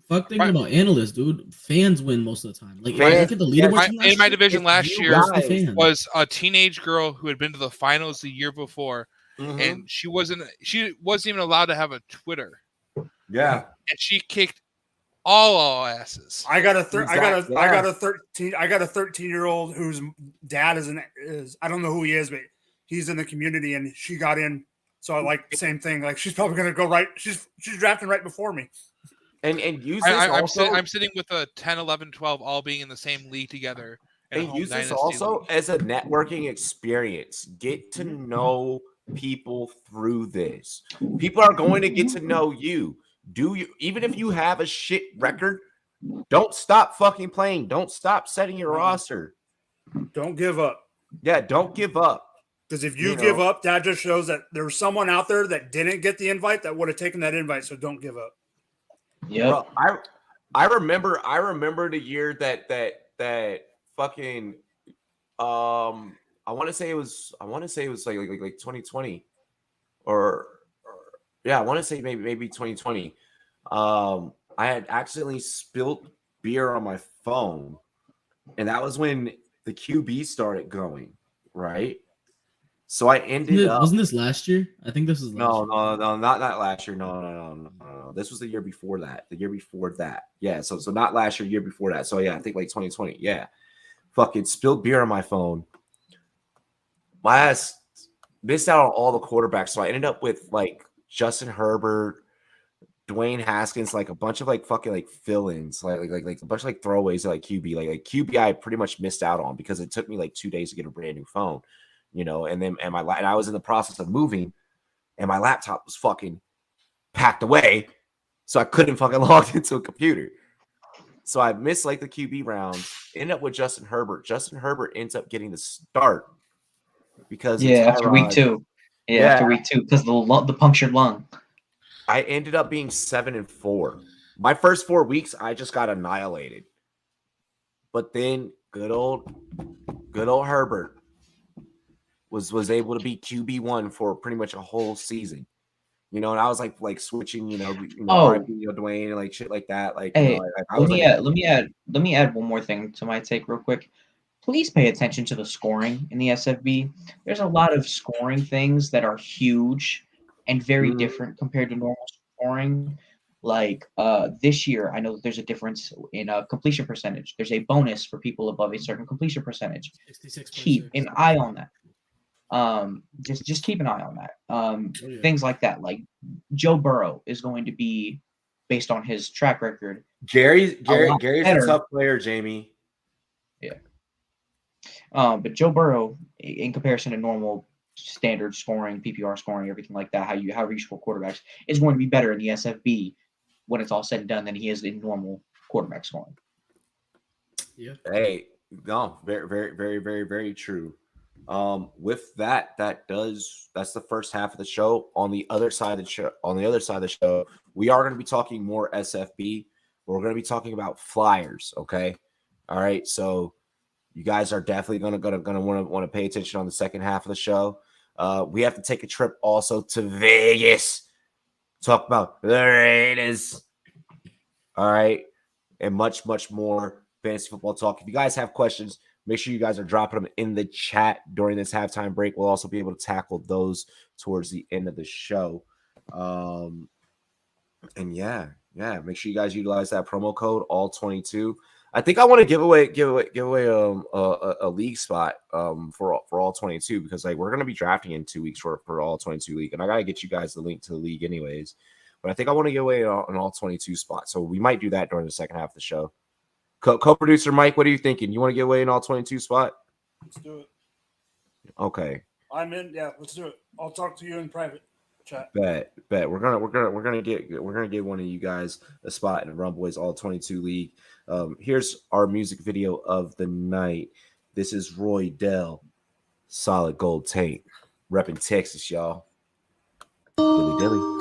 thinking about analysts, dude. Fans win most of the time. Like, look at the leaderboard in my division last year was a teenage girl who had been to the finals the year before, and she wasn't even allowed to have a Twitter. Yeah, and she kicked all asses. I got a 13-year-old whose dad is I don't know who he is, but he's in the community, and she got in. So like the same thing. Like she's probably gonna go right. She's drafting right before me. And use this I'm sitting with a 10, 11, 12 all being in the same league together. And use this also as a networking experience. Get to know people through this. People are going to get to know you. Even if you have a shit record, don't stop fucking playing. Don't stop setting your roster. Don't give up. Yeah, don't give up. Because if you give up, that just shows that there's someone out there that didn't get the invite that would have taken that invite. So don't give up. Yeah. I remember the year that fucking I want to say it was like 2020 or yeah, I want to say maybe 2020. I had accidentally spilled beer on my phone, and that was when the QB started going, right? So I ended up. Wasn't this last year? I think this is last year. No, not last year. No. This was the year before that. The year before that. Yeah. So not last year before that. So yeah, I think like 2020. Yeah. Fucking spilled beer on my phone. My ass missed out on all the quarterbacks. So I ended up with like Justin Herbert, Dwayne Haskins, like a bunch of like fucking like fill-ins, like a bunch of like throwaways like QB. Like QB I pretty much missed out on because it took me like 2 days to get a brand new phone. You know, and I was in the process of moving, and my laptop was fucking packed away, so I couldn't fucking log into a computer. So I missed like the QB rounds. Ended up with Justin Herbert. Justin Herbert ends up getting the start because after week 2, after week 2 because the punctured lung. I ended up being 7-4. My first 4 weeks, I just got annihilated. But then good old Herbert was able to be QB1 for pretty much a whole season, you know, and I was like switching, Dwayne and like shit like that. Like, hey, let me add one more thing to my take real quick. Please pay attention to the scoring in the SFB. There's a lot of scoring things that are huge and very different compared to normal scoring. Like this year, I know that there's a difference in completion percentage. There's a bonus for people above a certain completion percentage. 66.6. Keep an eye on that. Just keep an eye on that. Things like that, like Joe Burrow is going to be based on his track record. Gary's a tough player, Jamie. Yeah. But Joe Burrow, in comparison to normal standard scoring, PPR scoring, everything like that, however you score quarterbacks, is going to be better in the SFB when it's all said and done than he is in normal quarterback scoring. Yeah. Hey, no, very, very, very, very, very true. With that's the first half of the show. On the other side of the show, we are going to be talking more SFB. We're going to be talking about flyers. Okay. All right. So you guys are definitely going to want to pay attention on the second half of the show. We have to take a trip also to Vegas. Talk about the Raiders. All right. And much, much more fantasy football talk. If you guys have questions, make sure you guys are dropping them in the chat during this halftime break. We'll also be able to tackle those towards the end of the show. And yeah, make sure you guys utilize that promo code all22. I think I want to give away a league spot for all 22 because like we're gonna be drafting in 2 weeks for all 22 league, and I gotta get you guys the link to the league anyways. But I think I want to give away an all 22 spot, so we might do that during the second half of the show. Co-producer Mike, what are you thinking? You want to give away an all 22 spot? Let's do it. Okay. I'm in. Yeah, let's do it. I'll talk to you in private chat. Bet. We're gonna get one of you guys a spot in the Rumboyz All 22 League. Here's our music video of the night. This is Roy Dell, Solid Gold Taint, repping Texas, y'all. Dilly dilly.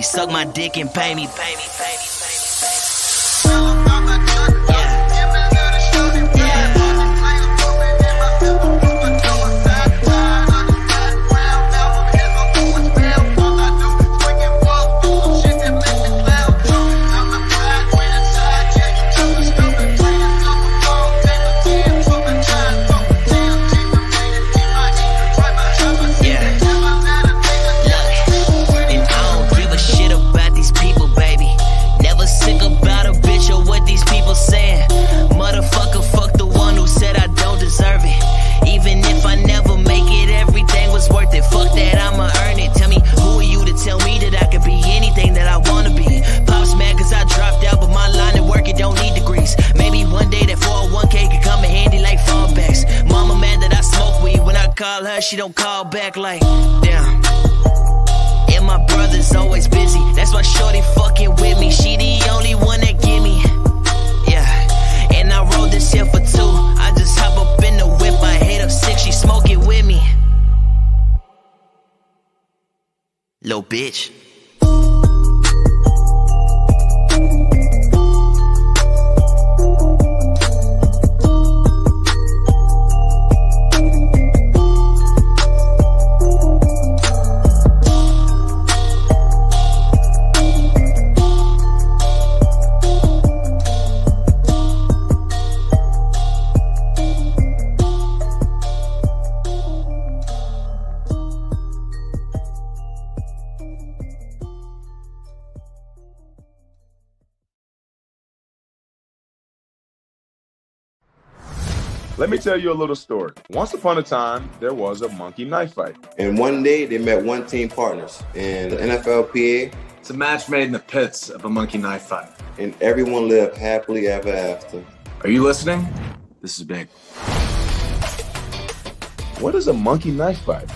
Suck my dick and pay me. She don't call back like, damn. And my brother's always busy. That's why shorty fucking with me. She the only one that give me. Yeah. And I rode this here for 2. I just hop up in the whip. I hit up 6. She smoke it with me. Little bitch. Let me tell you a little story. Once upon a time, there was a monkey knife fight. And one day, they met one team partners in the NFLPA. It's a match made in the pits of a monkey knife fight. And everyone lived happily ever after. Are you listening? This is big. What is a monkey knife fight?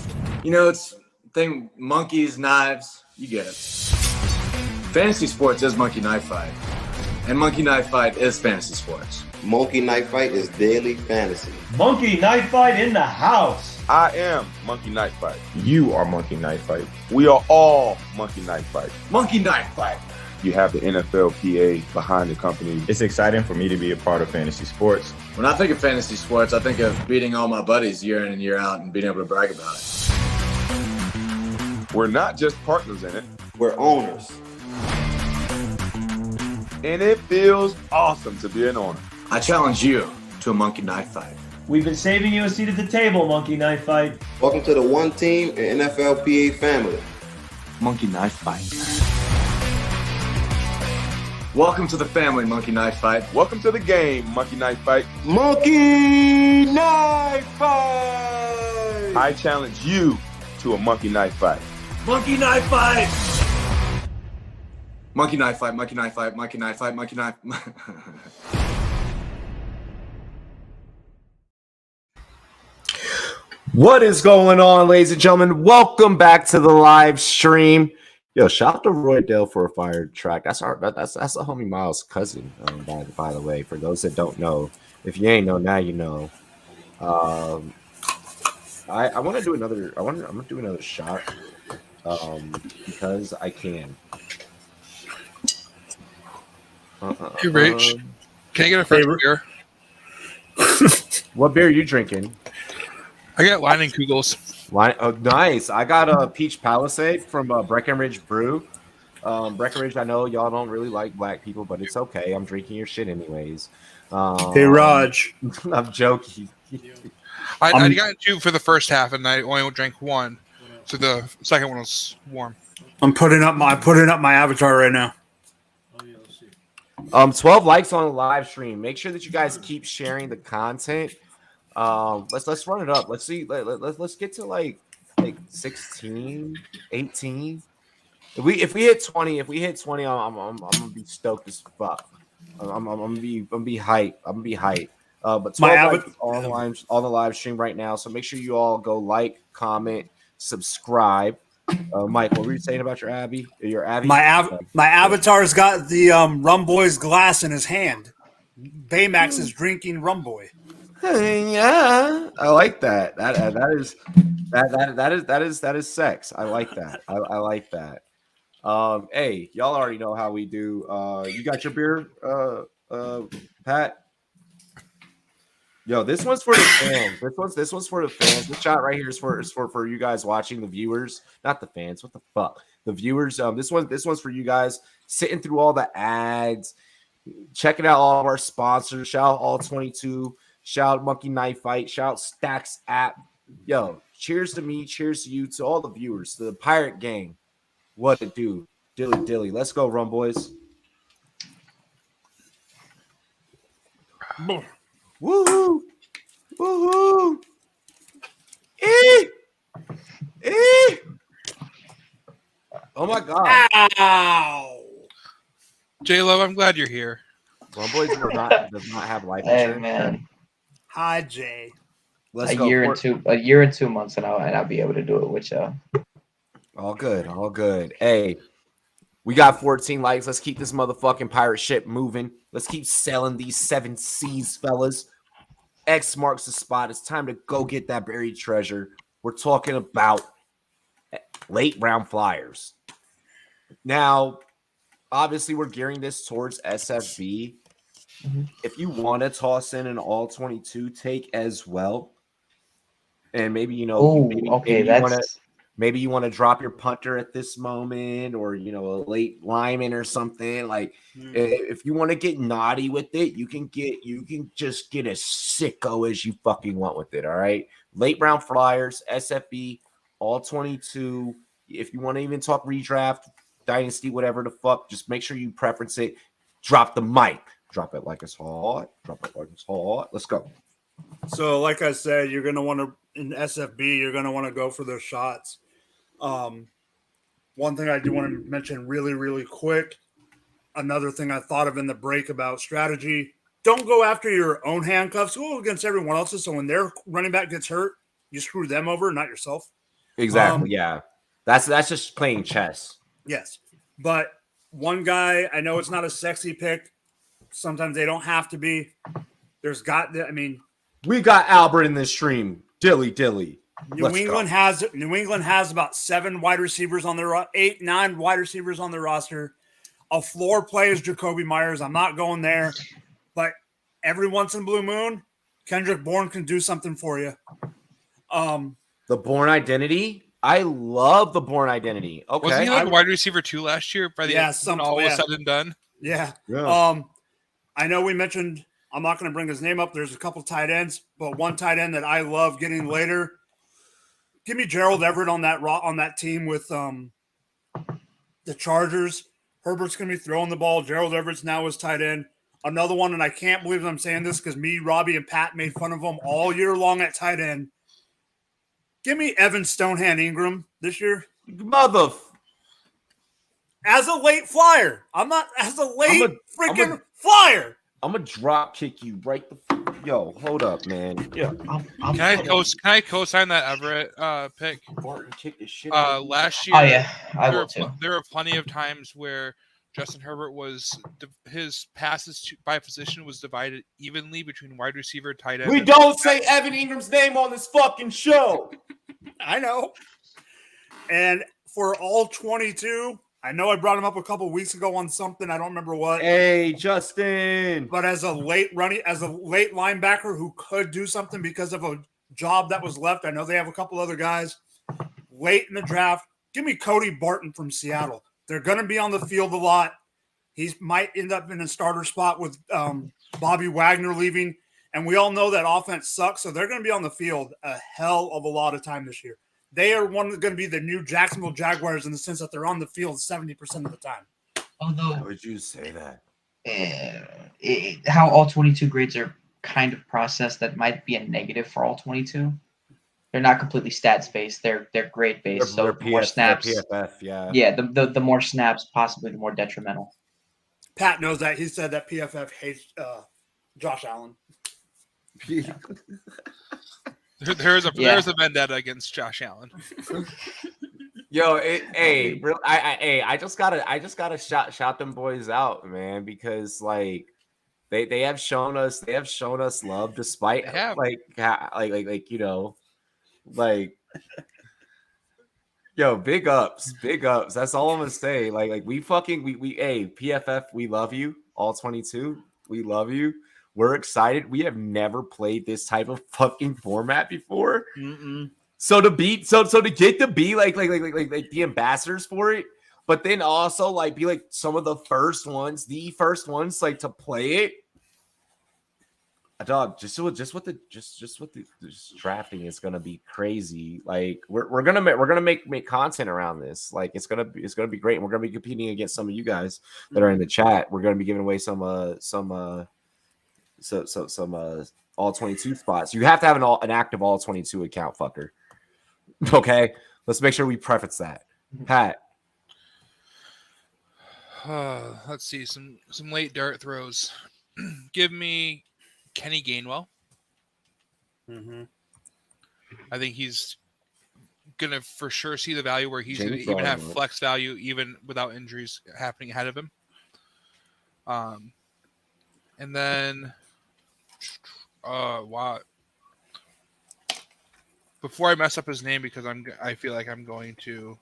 You know, it's thing monkeys, knives, you get it. Fantasy sports is monkey knife fight. And monkey knife fight is fantasy sports. Monkey Knife Fight is daily fantasy. Monkey Knife Fight in the house. I am Monkey Knife Fight. You are Monkey Knife Fight. We are all Monkey Knife Fight. Monkey Knife Fight. You have the NFLPA behind the company. It's exciting for me to be a part of fantasy sports. When I think of fantasy sports, I think of beating all my buddies year in and year out and being able to brag about it. We're not just partners in it. We're owners. And it feels awesome to be an owner. I challenge you to a Monkey Knife Fight. We've been saving you a seat at the table, Monkey Knife Fight. Welcome to the One Team and NFLPA family. Monkey Knife Fight. Welcome to the family, Monkey Knife Fight. Welcome to the game, Monkey Knife Fight. Monkey Knife Fight! I challenge you to a Monkey Knife Fight. Monkey Knife Fight! Monkey Knife Fight, Monkey Knife Fight, Monkey Knife Fight, Monkey Knife. What is going on, ladies and gentlemen? Welcome back to the live stream. Yo, shout out to Roy Dale for a fire track. That's the homie Miles' cousin, by the way. For those that don't know, if you ain't know, now you know. I want to do another. I'm gonna do another shot, because I can. Hey, Rach, can I get a fresh beer? What beer are you drinking? I got Leinenkugels. Oh, nice. I got a peach Palisade from Breckenridge Brew. Breckenridge, I know y'all don't really like black people, but it's okay. I'm drinking your shit anyways. Hey, Raj. I'm joking. I got two for the first half, and I only drank one, so the second one was warm. I'm putting up my avatar right now. 12 likes on the live stream. Make sure that you guys keep sharing the content. Let's run it up. Let's see. Let's get to like 16, 18. If we hit 20, I'm gonna be stoked as fuck. I'm gonna be hype. But 12 likes on the live stream right now. So make sure you all go like, comment, subscribe. Mike, what were you saying about your Abby? My avatar's got the Rumboyz glass in his hand. Baymax is drinking Rumboy. Yeah, I like that. That is sex. I like that. I like that. Hey, y'all already know how we do. You got your beer, Pat? Yo, this one's for the fans. This one's for the fans. This shot right here is for you guys watching, the viewers, not the fans. What the fuck? The viewers. This one's for you guys sitting through all the ads, checking out all of our sponsors. Shout out All 22. Shout out Monkey Knife Fight. Shout out Stacks app. Yo, cheers to me. Cheers to you. To all the viewers. To the Pirate Gang. What it do? Dilly. Let's go, Rumboyz. Woohoo! Woohoo! Oh my god! Ow! J-Lo, I'm glad you're here. Rumboyz does not have life Hey insurance. man, Hi Jay. Let's a go. year and 2 months, and I'll be able to do it with y'all. All good. Hey, we got 14 likes. Let's keep this motherfucking pirate ship moving. Let's keep selling these 7 C's, fellas. X marks the spot. It's time to go get that buried treasure. We're talking about late round flyers. Now, obviously, we're gearing this towards SFB. Mm-hmm. If you want to toss in an all 22 take as well, and maybe maybe you want to drop your punter at this moment, or a late lineman or something. Like if you want to get naughty with it, you can just get as sicko as you fucking want with it. All right, late round flyers, SFB, all 22. If you want to even talk redraft, dynasty, whatever the fuck, just make sure you preference it. Drop the mic. Drop it like it's hot. Let's go. So, like I said, you're going to want to, in SFB, you're going to want to go for those shots. One thing I do want to mention really, really quick, another thing I thought of in the break about strategy, don't go after your own handcuffs. Go against everyone else's. So when their running back gets hurt, you screw them over, not yourself. Exactly, yeah. That's just playing chess. Yes. But one guy, I know it's not a sexy pick. Sometimes they don't have to be. There's got. I mean, we got Albert in this stream. Dilly. New England has about 7 wide receivers on their 8, 9 wide receivers on their roster. A floor play is Jacoby Myers. I'm not going there, but every once in a blue moon, Kendrick Bourne can do something for you. The Bourne identity. I love the Bourne identity. Okay, wasn't he like a wide receiver 2 last year? By the end, when all was said and done. Yeah. I know we mentioned. I'm not going to bring his name up. There's a couple tight ends, but one tight end that I love getting later. Give me Gerald Everett on that team with the Chargers. Herbert's going to be throwing the ball. Gerald Everett's now his tight end. Another one, and I can't believe I'm saying this because me, Robbie, and Pat made fun of him all year long at tight end. Give me Evan Stonehand Ingram this year. Mother. As a late flyer. I'm not as a late freaking flyer. I'm going to drop kick you right the Yo, hold up, man. Yeah. Can I co-sign that Everett pick? Last year, oh, yeah. there were plenty of times where Justin Herbert his passes by position was divided evenly between wide receiver, tight end. We don't say Evan Ingram's name on this fucking show. I know. And for all 22, I know I brought him up a couple weeks ago on something. I don't remember what. Hey, Justin. But as a late linebacker who could do something because of a job that was left, I know they have a couple other guys late in the draft. Give me Cody Barton from Seattle. They're going to be on the field a lot. He might end up in a starter spot with Bobby Wagner leaving. And we all know that offense sucks, so they're going to be on the field a hell of a lot of time this year. They are going to be the new Jacksonville Jaguars in the sense that they're on the field 70% of the time. Although, how would you say that? How all 22 grades are kind of processed, that might be a negative for all 22. They're not completely stats based; they're grade based. So the more snaps, PFF, yeah. Yeah, the more snaps, possibly the more detrimental. Pat knows that. He said that PFF hates Josh Allen. There's a vendetta against Josh Allen. Yo, I just gotta shout them boys out, man, because like they have shown us love despite like you know, like yo, big ups. That's all I'm gonna say. Like we PFF, we love you, all 22, we love you. We're excited. We have never played this type of fucking format before. Mm-mm. So to get to be like the ambassadors for it, but then also like be like some of the first ones like to play it. Dog, just what the drafting is gonna be crazy. Like we're gonna make content around this. Like it's gonna be great. And we're gonna be competing against some of you guys that are in the chat. We're gonna be giving away some all 22 spots. You have to have an active all 22 account, fucker. Okay, let's make sure we preface that. Pat, let's see some late dart throws. Give me Kenny Gainwell. Mm-hmm. I think he's gonna for sure see the value where he's gonna even have flex value even without injuries happening ahead of him. And then wow. Before I mess up his name, because I feel like I'm going to.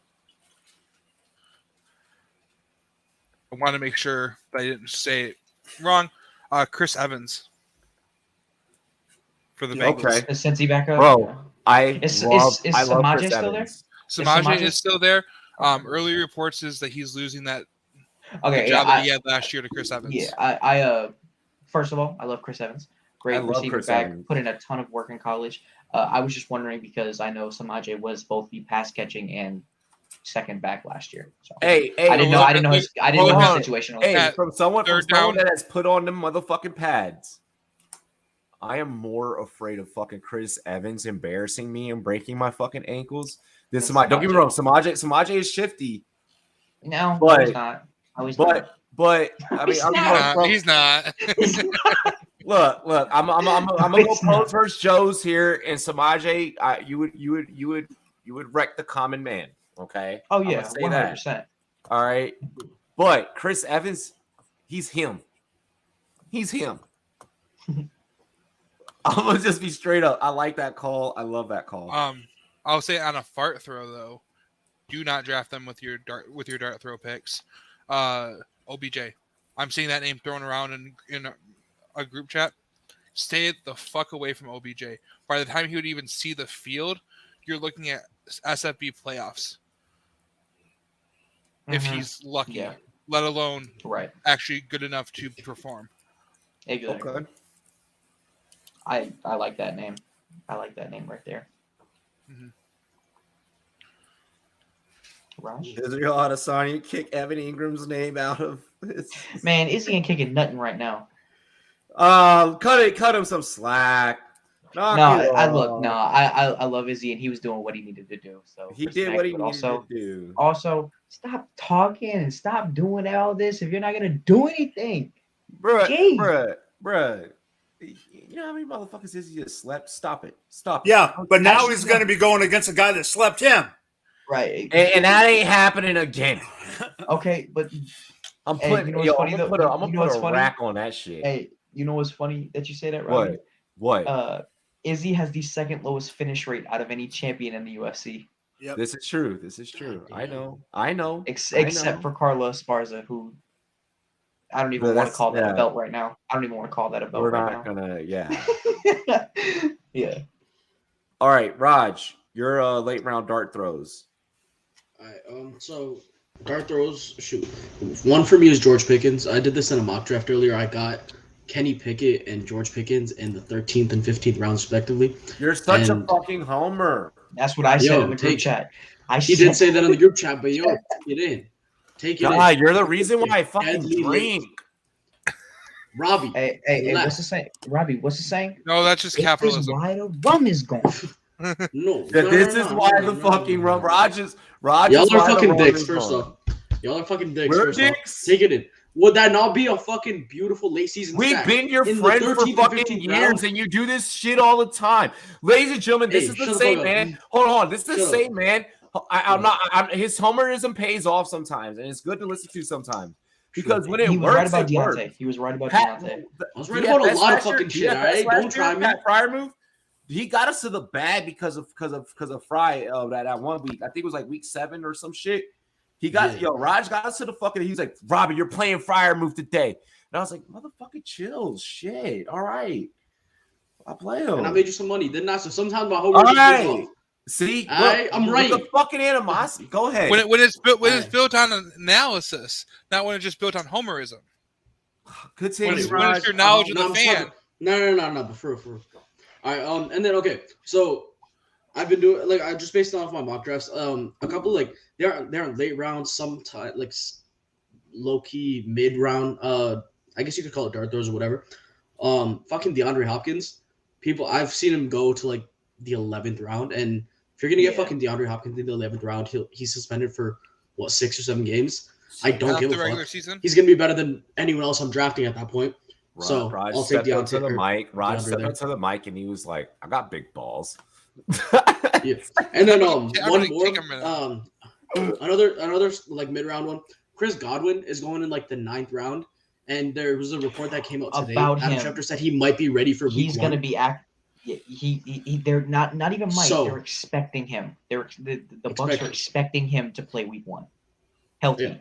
I want to make sure that I didn't say it wrong. Chris Evans for the Bengals. Okay. Is Cincy back up? Bro, I Is love Samaje Chris still Evans. there? Samaje is still there. Early reports is that he's losing that Okay, job that he had last year to Chris Evans. Yeah, I first of all, I love Chris Evans. Great receiver back, Evans. put in a ton of work in college. I was just wondering because I know Samaje was both the pass catching and second back last year. So Hey, I didn't know his situation was. Hey, from someone Third down. that has put on them motherfucking pads. I am more afraid of fucking Chris Evans embarrassing me and breaking my fucking ankles than Samaje. Don't get me wrong, Samaje is shifty. No, but he's not. No, he's not. But I mean, He's not. Look, I'm gonna go pose versus Joe's here, and Samaje, you would wreck the common man, okay? Oh yeah, 100%. All right, but Chris Evans, he's him. I'm gonna just be straight up. I like that call. I love that call. I'll say on a fart throw though, do not draft them with your dart throw picks. OBJ, I'm seeing that name thrown around in a group chat. Stay the fuck away from OBJ. By the time he would even see the field, you're looking at SFB playoffs. If he's lucky, let alone actually good enough to perform. Exactly. Okay. I like that name. I like that name right there. Raj? Israel Adesanya kick Evan Ingram's name out of this. Man, Izzy ain't kicking nothing right now. Cut him some slack. I love Izzy, and he was doing what he neneeded to do. So he did what he needed to do. Also, stop talking and stop doing all this if you're not gonna do anything, bruh. You know how many motherfuckers Izzy just slept? Stop it. Yeah, but now he's going to be going against a guy that slept him. Right, and that ain't happening again. Okay, but I'm putting. I'm gonna put a rack on that shit. Hey, you know what's funny that you say that, Robbie? What? Izzy has the second lowest finish rate out of any champion in the UFC. Yep. This is true. I know. Except for Carla Esparza, who I don't even want to call that a belt right now. I don't even want to call that a belt right now. We're not gonna. Yeah. Yeah. All right, Raj, your late round dart throws. All right. So dart throws. Shoot. One for me is George Pickens. I did this in a mock draft earlier. I got Kenny Pickett and George Pickens in the 13th and 15th rounds, respectively. You're such a fucking homer. That's what I said in the group chat. He did say that in the group chat, but take it in. Take it in. You're the reason why I fucking drink. Robbie. Hey, what's the saying? Robbie, what's the saying? No, that's just capitalism. This is why the rum is gone. This is why the fucking rum. Raj is y'all are fucking dicks, first off. Y'all are fucking dicks, We're first dicks? off. Take it in. Would that not be a fucking beautiful late season We've stat? been your friend for fucking years, and you do this shit all the time. Ladies and gentlemen, this is the same man. Hold on. This is the same man. His homerism pays off sometimes, and it's good to listen to sometimes. Because when it works, right about Deontay. He was right about Deontay. I was right about a lot of fucking shit, all right? Don't try me. That Fryer move, he got us to the bag because of Fry that 1 week. I think it was like week 7 or some shit. He got Raj got us to the fucking. He was like, Robbie, you're playing Fryer move today, and I was like, motherfucking chill, shit. All right, I play him, and I made you some money. Didn't I? So sometimes my whole all right. See, I'm right. The fucking animosity. Go ahead. When it's built on analysis, not when it's just built on homerism. Continue. When it's your knowledge of the fan. No. But for real. All right. And then so I've been doing I just based off my mock drafts. A couple they're in late rounds, sometimes low key mid round. I guess you could call it dart throws or whatever. Fucking DeAndre Hopkins. I've seen him go to the 11th round, and if you're gonna get fucking DeAndre Hopkins in the 11th round, he's suspended for 6 or 7 games. I don't give a fuck. Season? He's gonna be better than anyone else I'm drafting at that point. So Raj I'll take Deontay to the mic. Raj stepped up to the mic, and he was like, "I got big balls." Yeah. And then one more. Another mid round one. Chris Godwin is going in the 9th round, and there was a report that came out today. About Adam him. Schefter said he might be ready for week 1. He's going to be they're not even might. They're expecting him. The Bucs are expecting him to play week 1, healthy. Yeah.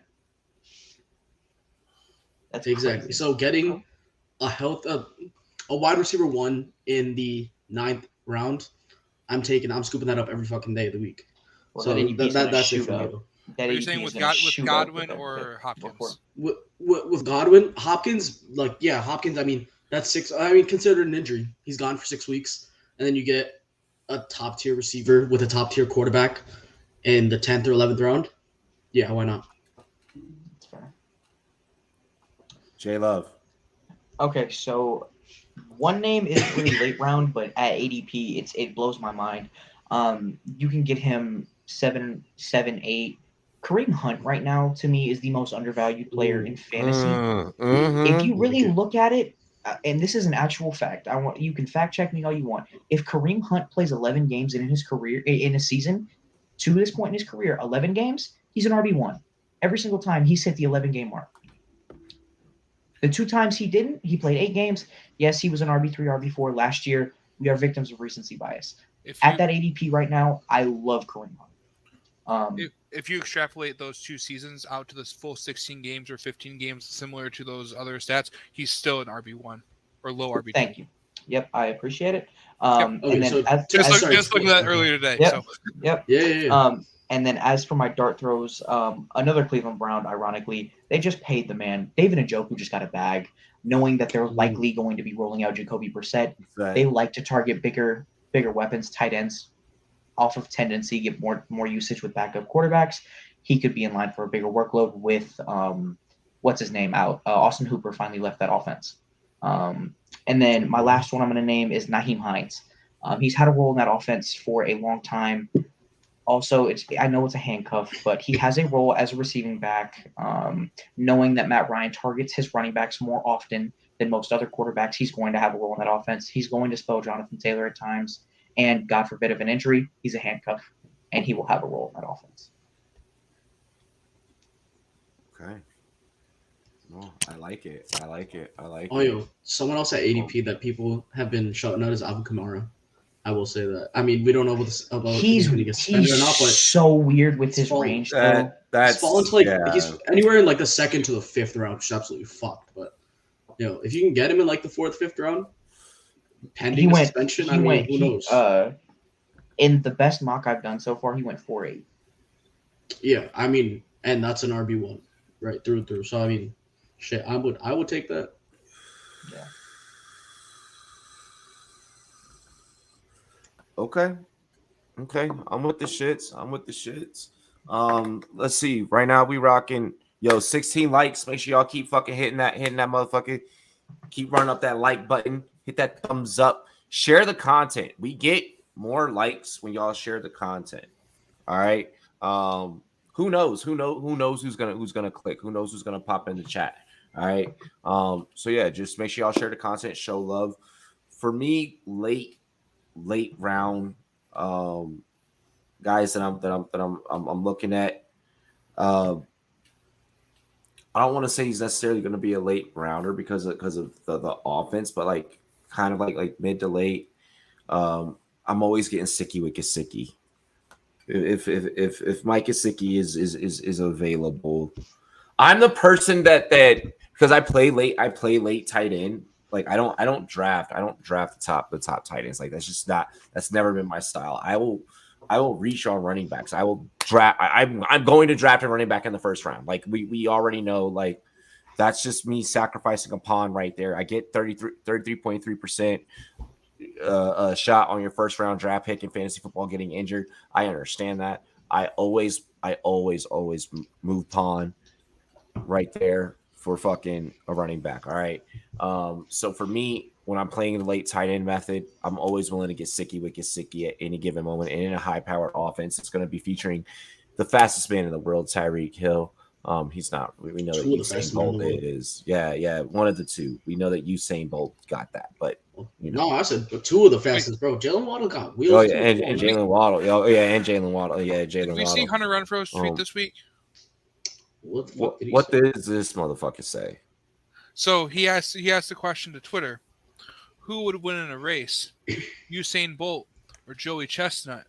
That's exactly. Crazy. So getting a wide receiver 1 in the 9th round, I'm scooping that up every fucking day of the week. Well, so that's it for me. Are you saying with Godwin or Hopkins? With Godwin, Hopkins, Hopkins. I mean, that's 6. I mean, considered an injury. He's gone for 6 weeks, and then you get a top tier receiver with a top tier quarterback in the 10th or 11th round. Yeah, why not? That's fair. J Love. Okay, so one name is pretty late round, but at ADP, it blows my mind. You can get him 7, 8. Kareem Hunt right now, to me, is the most undervalued player in fantasy. If you really look at it, and this is an actual fact, you can fact check me all you want. If Kareem Hunt plays 11 games in his career, in a season, to this point in his career, 11 games, he's an RB1. Every single time he's hit the 11 game mark. The 2 times he didn't, he played 8 games. Yes, he was an RB3, RB4 last year. We are victims of recency bias. At that ADP right now, I love Kareem Hunt. If you extrapolate those 2 seasons out to the full 16 games or 15 games, similar to those other stats, he's still an RB1 or low RB2. Thank you. Yep, I appreciate it. Okay, and then so just looking at that earlier today. Yep. So. Yep. Yeah. And then as for my dart throws, another Cleveland Brown, ironically, they just paid the man. David Njoku just got a bag, knowing that they're likely going to be rolling out Jacoby Brissett. Right. They like to target bigger weapons, tight ends, off of tendency, get more usage with backup quarterbacks. He could be in line for a bigger workload with what's his name out. Austin Hooper finally left that offense. And then my last one I'm going to name is Nyheim Hines. He's had a role in that offense for a long time. Also, I know it's a handcuff, but he has a role as a receiving back, knowing that Matt Ryan targets his running backs more often than most other quarterbacks. He's going to have a role in that offense. He's going to spell Jonathan Taylor at times. And God forbid of an injury, he's a handcuff, and he will have a role in that offense. Okay. No, I like it. Oh, yo, someone else at ADP that people have been shouting out is Alvin Kamara. I will say that. I mean, we don't know about he's when he gets suspended or not, but so weird with his range. That's fallen to he's anywhere in like the 2nd to the 5th round, which is absolutely fucked. But if you can get him in like the 4th, 5th round, pending suspension, who knows? In the best mock I've done so far, he went 4.8. Yeah, I mean, and that's an RB1 right through and through. So I mean, shit, I would take that. Yeah. Okay. I'm with the shits. Let's see. Right now we rocking 16 likes. Make sure y'all keep fucking hitting that motherfucker. Keep running up that like button. Hit that thumbs up. Share the content. We get more likes when y'all share the content. All right. Who knows? Who knows who's gonna click? Who knows who's gonna pop in the chat? All right. So yeah, just make sure y'all share the content, show love. For me, late round guys that I'm looking at. I don't want to say he's necessarily going to be a late rounder because of the offense, but like kind of like mid to late. I'm always getting sicky with Gesicki. If Mike Gesicki is available, I'm the person that because I play late tight end. Like I don't draft the top tight ends. Like that's never been my style. I will reach on running backs. I will draft. I'm going to draft a running back in the 1st round. Like we already know. Like that's just me sacrificing a pawn right there. I get 33.3% shot on your 1st round draft pick in fantasy football getting injured. I understand that. I always move pawn right there for fucking a running back. All right. So for me, when I'm playing the late tight end method, I'm always willing to get sicky with Gesicki at any given moment. And in a high-powered offense, it's going to be featuring the fastest man in the world, Tyreek Hill. He's not. We know that Usain Bolt is. Yeah, one of the two. We know that Usain Bolt got that, but no, I said 2 of the fastest, bro. Jalen Waddle got wheels. Oh yeah, and Jalen Waddle. Oh yeah, and Jalen Waddle. Yeah, Jalen Waddle. Did we see Hunter Renfro's tweet this week? What does this motherfucker say? So he asked the question to Twitter: who would win in a race, Usain Bolt or Joey Chestnut?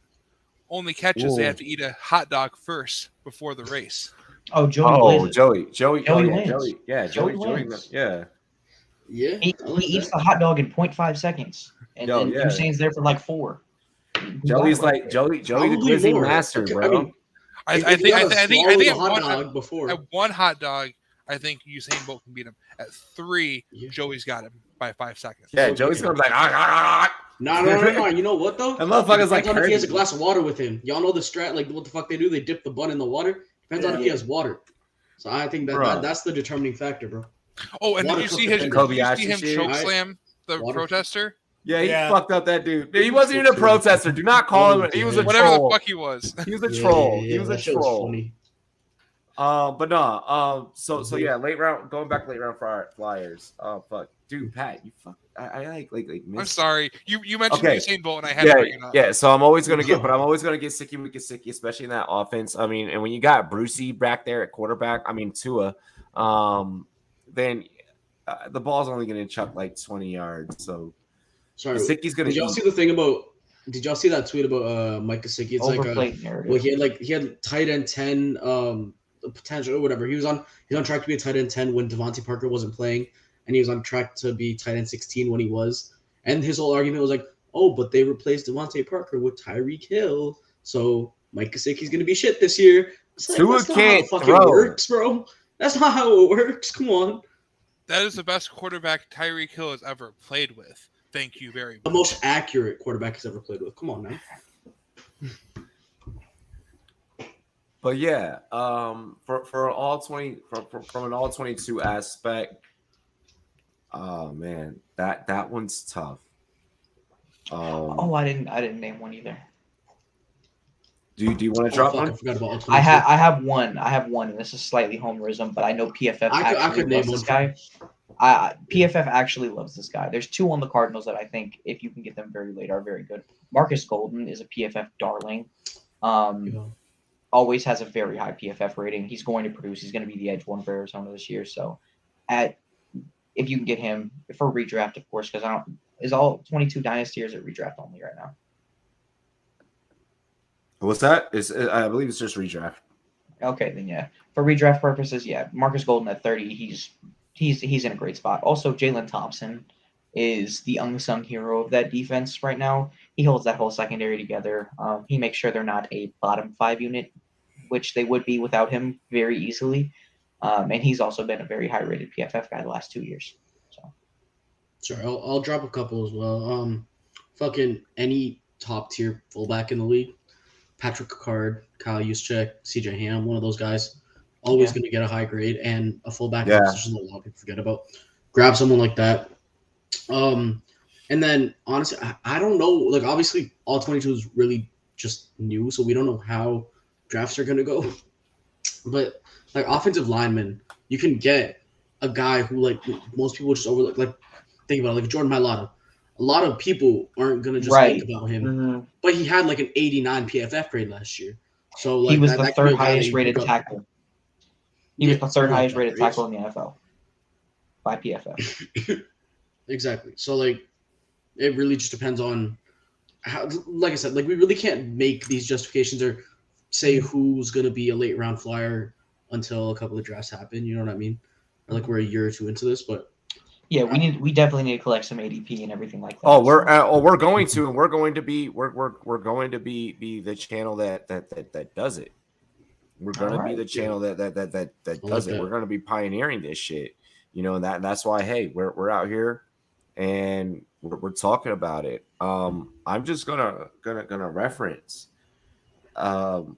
Only catch is they have to eat a hot dog first before the race. Oh, Joey wins. Joey wins. Joey wins. Yeah. He eats the hot dog in 0.5 seconds, and then Usain's there for like 4. Joey's the quizzing master, bro. I think at one hot dog, I think Usain Bolt can beat him. At 3, Joey's got him by 5 seconds. Yeah, Joey's gonna be like, No. You know what though? And motherfucker's like, if he has a glass of water with him. Y'all know the strat, like what the fuck they do? They dip the bun in the water. Depends on if he has water. So I think that's the determining factor, bro. Oh, and did you see him choke slam the protester? Yeah, he fucked up that dude. He wasn't even a protester. Do not call him. He was a whatever troll. The fuck he was. He was a troll. He was a troll. Funny. But no. So yeah, late round. Going back late round Flyers. Oh fuck, dude, Pat, you fuck. I like. I'm sorry. You mentioned Usain Bolt, and I had to bring it up. Yeah. So I'm always gonna get sicky with Gesicki, especially in that offense. I mean, and when you got Brucey back there at quarterback, I mean Tua, then the ball's only going to chuck like 20 yards. So sorry, Gesicki's going to. Did y'all see the thing about? Did y'all see that tweet about Mike Gesicki? It's overplayed narrative. Well, he had tight end 10 potential or whatever. He's on track to be a tight end 10 when Devontae Parker wasn't playing, and he was on track to be tight end 16 when he was. And his whole argument was like, oh, but they replaced Devontae Parker with Tyreek Hill, so Mike Gesicki's going to be shit this year. It's like, that's not how it fucking works, bro. That's not how it works. Come on. That is the best quarterback Tyreek Hill has ever played with. Thank you very much. The most accurate quarterback he's ever played with. Come on, man. But yeah, for all 20 from an all 22 aspect, oh man, that one's tough. I didn't name one either. Do you want to drop one? I forgot about I have one, and this is slightly homerism, but I know PFF actually loves this guy. PFF actually loves this guy. There's two on the Cardinals that I think, if you can get them very late, are very good. Marcus Golden is a PFF darling. Always has a very high PFF rating. He's going to produce. He's going to be the edge one for Arizona this year. So, if you can get him for redraft, of course, because is all 22 dynasty or is it redraft only right now? What's that? I believe it's just redraft. Okay, then yeah. For redraft purposes, yeah. Marcus Golden at 30, he's in a great spot. Also, Jalen Thompson is the unsung hero of that defense right now. He holds that whole secondary together. He makes sure they're not a bottom 5 unit, which they would be without him very easily. And he's also been a very high rated PFF guy the last 2 years. So, sorry, I'll drop a couple as well. Fucking any top tier fullback in the league, Patrick Ricard, Kyle Juszczyk, CJ Ham, one of those guys, always going to get a high grade and a fullback position that a lot of people forget about. Grab someone like that. And then honestly, I don't know. Like obviously, all 22 is really just new, so we don't know how drafts are gonna go. But like offensive linemen, you can get a guy who like most people just overlook. Like think about it, like Jordan Mailata. A lot of people aren't gonna just think about him, but he had like an 89 PFF grade last year. So like, he was the third highest rated tackle. He was the third highest rated tackle in the NFL by PFF. Exactly. So like, it really just depends on how. Like I said, like we really can't make these justifications or say who's gonna be a late round flyer until a couple of drafts happen. You know what I mean? Or like we're a year or two into this, but yeah, we definitely need to collect some ADP and everything like that. Oh, we're going to, and we're going to be the channel that does it. We're going to be the channel that does it. We're going to be pioneering this shit, you know, and that's why, hey, we're out here and we're talking about it. I'm just gonna reference PFF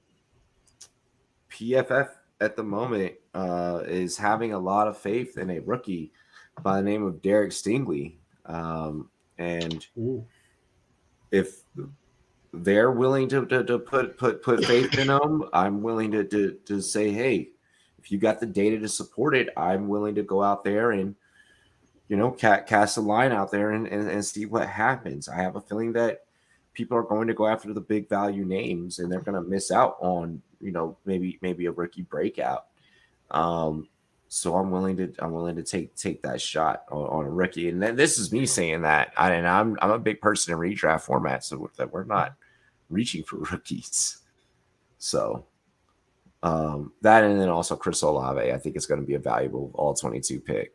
at the moment is having a lot of faith in a rookie by the name of Derek Stingley, and if they're willing to put faith in him, I'm willing to say, hey, if you got the data to support it, I'm willing to go out there and, you know, cast a line out there and see what happens. I have a feeling that people are going to go after the big value names and they're going to miss out on, you know, maybe a rookie breakout. So I'm willing to take that shot on a rookie. And then this is me saying that. I'm a big person in redraft format, so that we're not reaching for rookies. So that, and then also Chris Olave, I think it's going to be a valuable all 22 pick.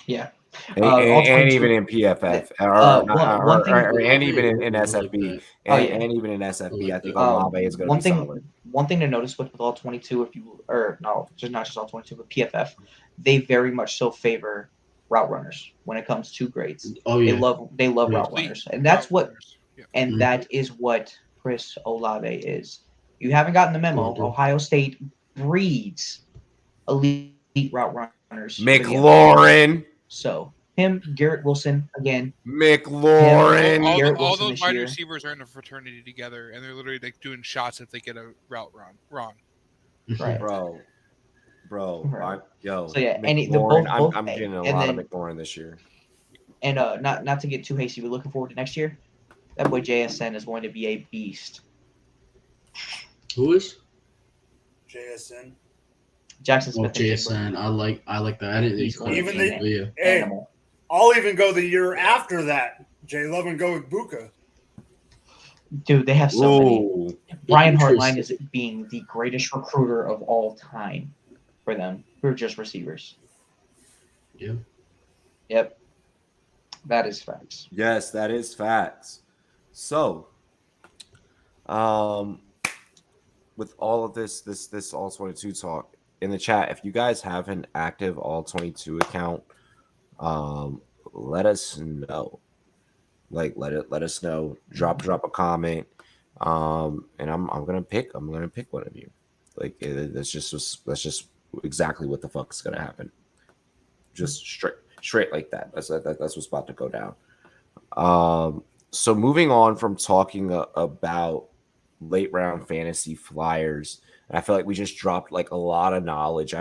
Yeah. And even in PFF, and even in SFB, and even in SFB, I think Olave is going to be solid. One thing to notice with all 22, not just all 22, but PFF, they very much so favor route runners when it comes to grades. Oh yeah, they love route runners, and that's what, and that is what Chris Olave is. You haven't gotten the memo. Ohio State breeds elite route runners. McLaurin. So him, Garrett Wilson again. McLaurin. All those wide receivers are in a fraternity together, and they're literally like doing shots if they get a route wrong. Right, bro. Right. So yeah, and I'm getting a lot of McLaurin this year. And not to get too hasty, but looking forward to next year. That boy JSN is going to be a beast. Who is? JSN. Jackson Oh, Smith and Jigba. JSN. I like that. I didn't He's call it Even Jigba, the yeah. hey, Animal. I'll even go the year after that. J Love and go with Buka. Dude, they have so many. Ooh. Brian Hartline Interesting. is being the greatest recruiter of all time for them. For just receivers. Yeah. Yep. That is facts. Yes, that is facts. So, with all of this all 22 talk in the chat, if you guys have an active all 22 account, let us know. Like let us know. Drop a comment. And I'm gonna pick one of you. Like that's just exactly what the fuck's gonna happen. Just straight like that. That's what's about to go down. So moving on from talking about late round fantasy flyers, and I feel like we just dropped like a lot of knowledge.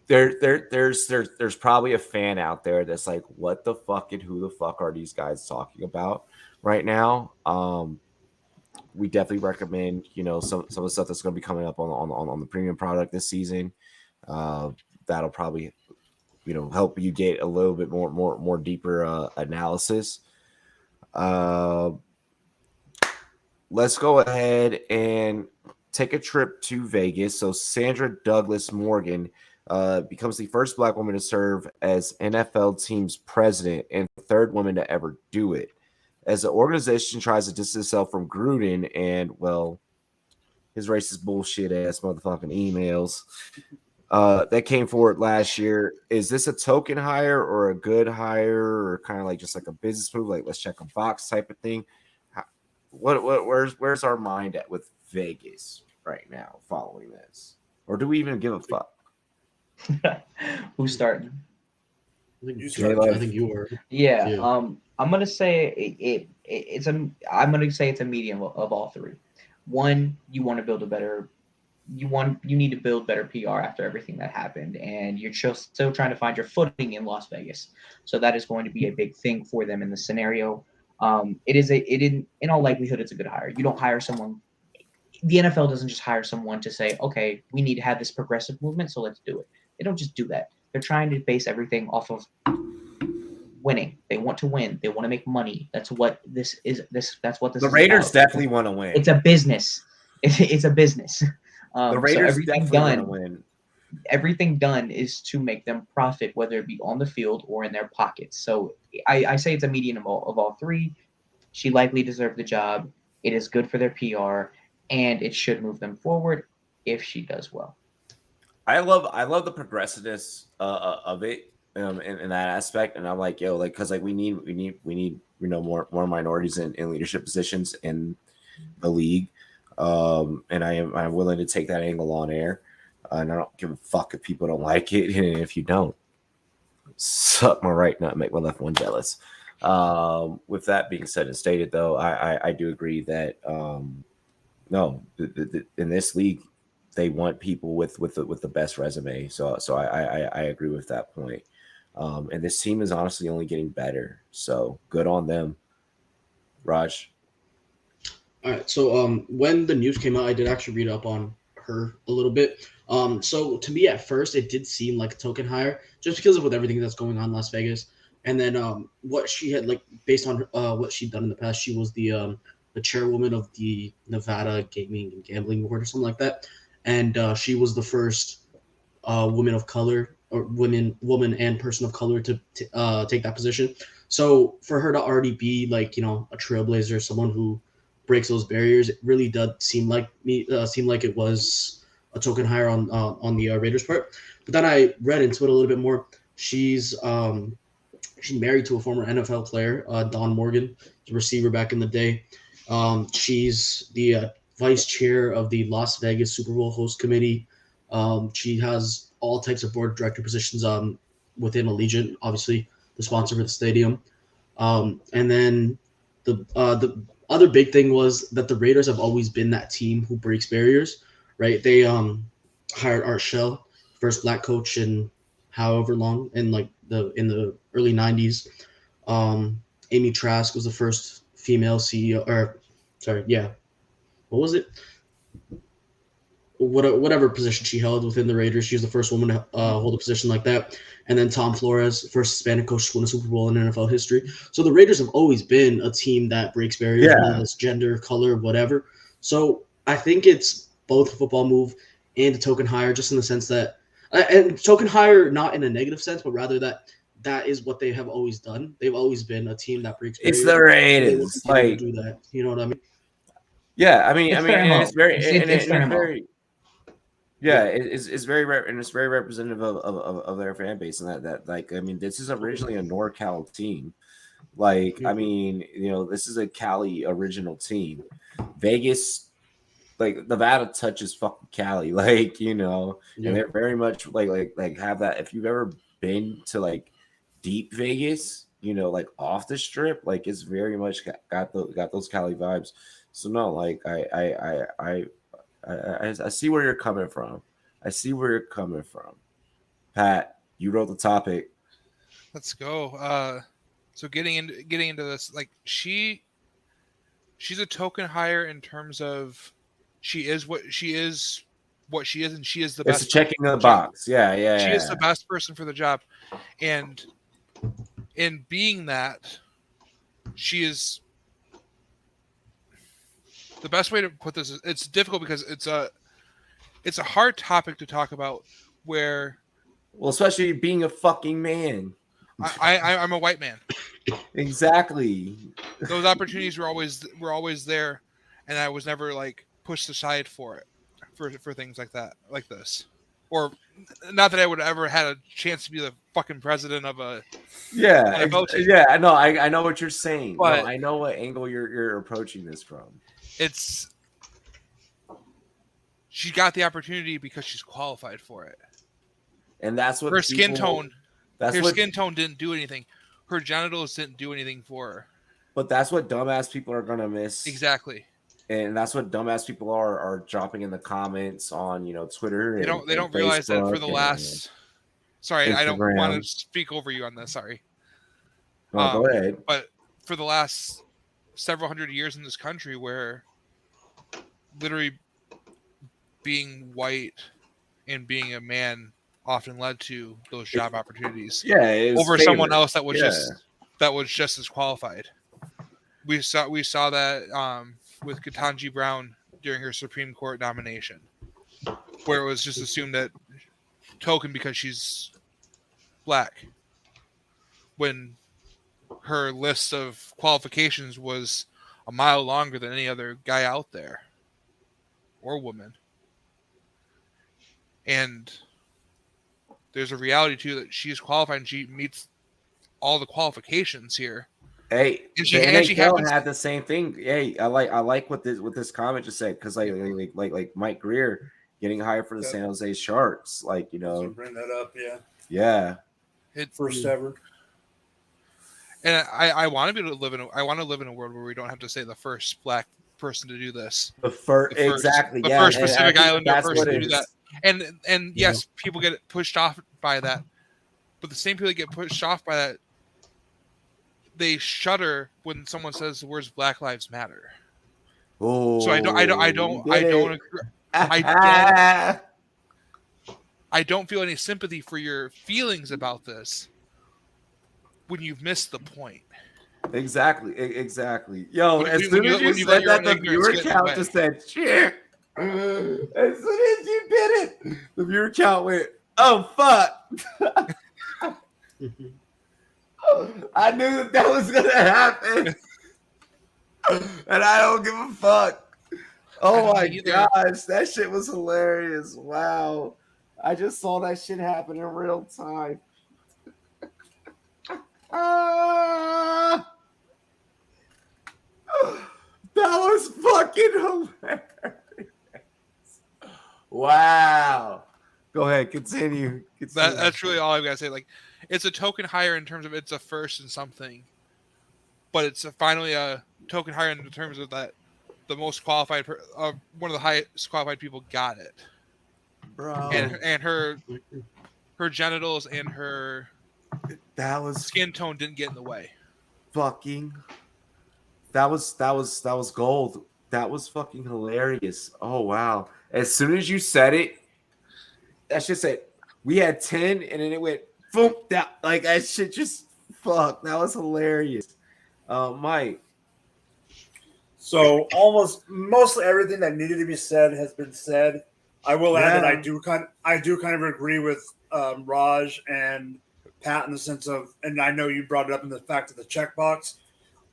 There's probably a fan out there that's like, what the fuck and who the fuck are these guys talking about right now? We definitely recommend, some of the stuff that's going to be coming up on the premium product this season. That'll probably, help you get a little bit more deeper analysis. Let's go ahead and take a trip to Vegas. So Sandra Douglas Morgan becomes the first Black woman to serve as NFL team's president and the third woman to ever do it. As the organization tries to distance itself from Gruden and, well, his racist bullshit ass motherfucking emails that came forward last year, is this a token hire or a good hire or kind of like just like a business move, like let's check a box type of thing? Where's our mind at with Vegas right now following this? Or do we even give a fuck? Who's starting? I think you were. Yeah. I'm gonna say it's a medium of all three. One, you want to build you need to build better PR after everything that happened, and you're still trying to find your footing in Las Vegas. So that is going to be a big thing for them in the scenario. In all likelihood, it's a good hire. You don't hire someone. The NFL doesn't just hire someone to say, okay, we need to have this progressive movement, so let's do it. They don't just do that. They're trying to base everything off of winning. They want to win. They want to make money. That's what this is. That's what this. The is Raiders about. definitely want to win. It's a business. It's a business. The Raiders definitely want to win. Everything done is to make them profit, whether it be on the field or in their pockets. So I say it's a median of all three. She likely deserved the job. It is good for their PR, and it should move them forward if she does well. I love the progressiveness of it in that aspect, and I'm like, yo, like, because like we need more minorities in leadership positions in the league, and I'm willing to take that angle on air, and I don't give a fuck if people don't like it, and if you don't, suck my right nut, make my left one jealous. With that being said and stated, though, I do agree that no, in this league, they want people with the best resume. So I agree with that point. And this team is honestly only getting better. So good on them. Raj. All right. So when the news came out, I did actually read up on her a little bit. So to me at first, it did seem like a token hire just because of with everything that's going on in Las Vegas. And then what she had, like, based on what she'd done in the past, she was the chairwoman of the Nevada Gaming and Gambling Board or something like that. And she was the first woman of color or woman and person of color to take that position. So for her to already be like, a trailblazer, someone who breaks those barriers, it really does seem like it was a token hire on the Raiders part. But then I read into it a little bit more. She's married to a former NFL player, Don Morgan, the receiver back in the day. She's the vice chair of the Las Vegas Super Bowl host committee. She has all types of board director positions within Allegiant, obviously the sponsor for the stadium. And then the other big thing was that the Raiders have always been that team who breaks barriers, right? They hired Art Shell, first black coach in however long, in the early 90s. Amy Trask was the first female CEO, what was it? whatever position she held within the Raiders. She was the first woman to hold a position like that. And then Tom Flores, first Hispanic coach to win a Super Bowl in NFL history. So the Raiders have always been a team that breaks barriers, whether it's gender, color, whatever. So I think it's both a football move and a token hire, just in the sense that, and token hire not in a negative sense, but rather that is what they have always done. They've always been a team that breaks barriers. It's the Raiders. So like, do that. You know what I mean? Yeah, I mean, It's it's very, it's it's very, yeah, it's very, and it's very representative of their fan base, and that like, I mean, this is originally a NorCal team. Like, I mean, this is a Cali original team. Vegas, like Nevada touches fucking Cali, like, and they're very much like have that. If you've ever been to like deep Vegas, like off the strip, like it's very much got those Cali vibes. So no, like I see where you're coming from. I see where you're coming from. Pat, you wrote the topic. Let's go. So getting into this, like she's a token hire in terms of she is what she is, and she is the best. It's checking the box. Yeah. She is the best person for the job, and in being that, she is. The best way to put this is it's difficult because it's a hard topic to talk about. Where, well, especially being a fucking man. I'm a white man. Exactly. Those opportunities were always there, and I was never like pushed aside for it, for things like that, like this, or not that I would have ever had a chance to be the fucking president of a NFL team. Yeah. I know what you're saying. But I know what angle you're approaching this from. She got the opportunity because she's qualified for it, and that's what her skin tone. Skin tone didn't do anything. Her genitals didn't do anything for her. But that's what dumbass people are gonna miss. Exactly. And that's what dumbass people are dropping in the comments on Twitter. They don't realize that for the last. Sorry, Instagram. I don't want to speak over you on this. Sorry. Go ahead. But for the last several hundred years in this country, where literally being white and being a man often led to those job opportunities. Yeah, over someone else that was just as qualified. We saw that with Ketanji Brown during her Supreme Court nomination, where it was just assumed that token because she's black, when her list of qualifications was a mile longer than any other guy out there or woman. And there's a reality too that she's qualified and she meets all the qualifications here. Hey, and she had the same thing. Hey, I like what this comment just said, because like Mike Greer getting hired for the San Jose Sharks, like bring that up, yeah, first ever. And I want to be able to live in a world where we don't have to say the first black person to do this. The first Pacific Islander person to do that. And yes, people get pushed off by that, but the same people that get pushed off by that, they shudder when someone says the words "Black Lives Matter." Oh, so I don't feel any sympathy for your feelings about this when you've missed the point. Exactly. Yo, as soon as you said that, the viewer count just said cheer. As soon as you did it, the viewer count went, oh fuck. I knew that was gonna happen. And I don't give a fuck. Oh my gosh, that shit was hilarious. Wow. I just saw that shit happen in real time. That was fucking hilarious. Wow. Go ahead, continue. That's really all I've got to say. Like, it's a token hire in terms of it's a first in something, but it's finally a token hire in terms of that the most qualified, one of the highest qualified people got it, bro. And her genitals and her skin tone didn't get in the way. Fucking. That was gold. That was fucking hilarious. Oh wow. As soon as you said it, that shit said we had 10, and then it went boom. Like that shit just fuck. That was hilarious. Mike. So mostly everything that needed to be said has been said. I will add that I do kind of agree with Raj and Pat in the sense of, and I know you brought it up in the fact of the checkbox.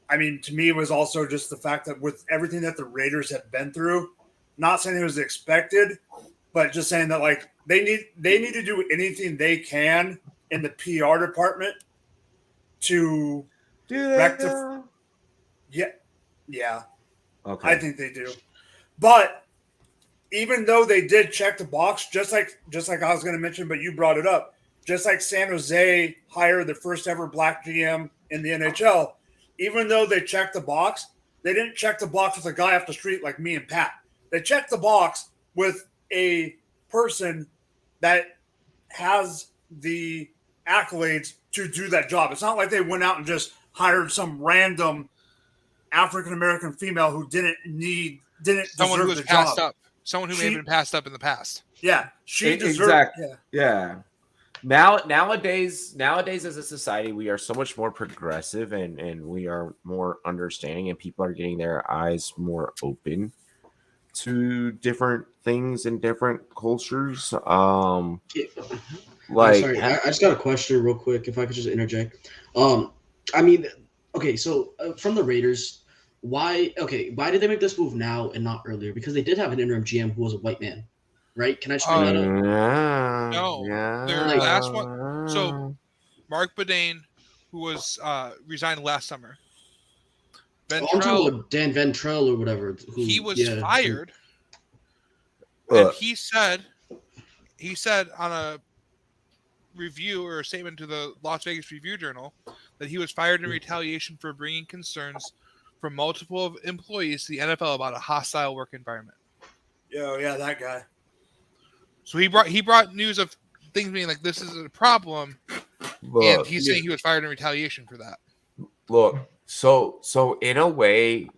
I mean, to me, it was also just the fact that with everything that the Raiders have been through, not saying it was expected, but just saying that like they need to do anything they can in the PR department to rectify. Yeah. Okay. I think they do. But even though they did check the box, just like I was going to mention, but you brought it up, just like San Jose hired the first ever black GM in the NHL, even though they checked the box, they didn't check the box with a guy off the street like me and Pat. They checked the box with a person that has the accolades to do that job. It's not like they went out and just hired some random African-American female who didn't someone who was the passed job. up. Someone who may have been passed up in the past. Yeah, she deserved. Exactly. Yeah. Nowadays, as a society, we are so much more progressive and we are more understanding, and people are getting their eyes more open to different things in different cultures. Sorry, I just got a question real quick, if I could just interject. I mean, okay, so from the Raiders, why did they make this move now and not earlier? Because they did have an interim GM who was a white man, right? Can I just bring that up? No, their last one. So Mark Bedane, who was resigned last summer. I'm talking about Dan Ventrell or whatever. He was fired, and he said on a review or a statement to the Las Vegas Review Journal that he was fired in retaliation for bringing concerns from multiple employees to the NFL about a hostile work environment. Yeah, that guy. So he brought news of things being like this is a problem, and he's saying he was fired in retaliation for that. Look, so in a way,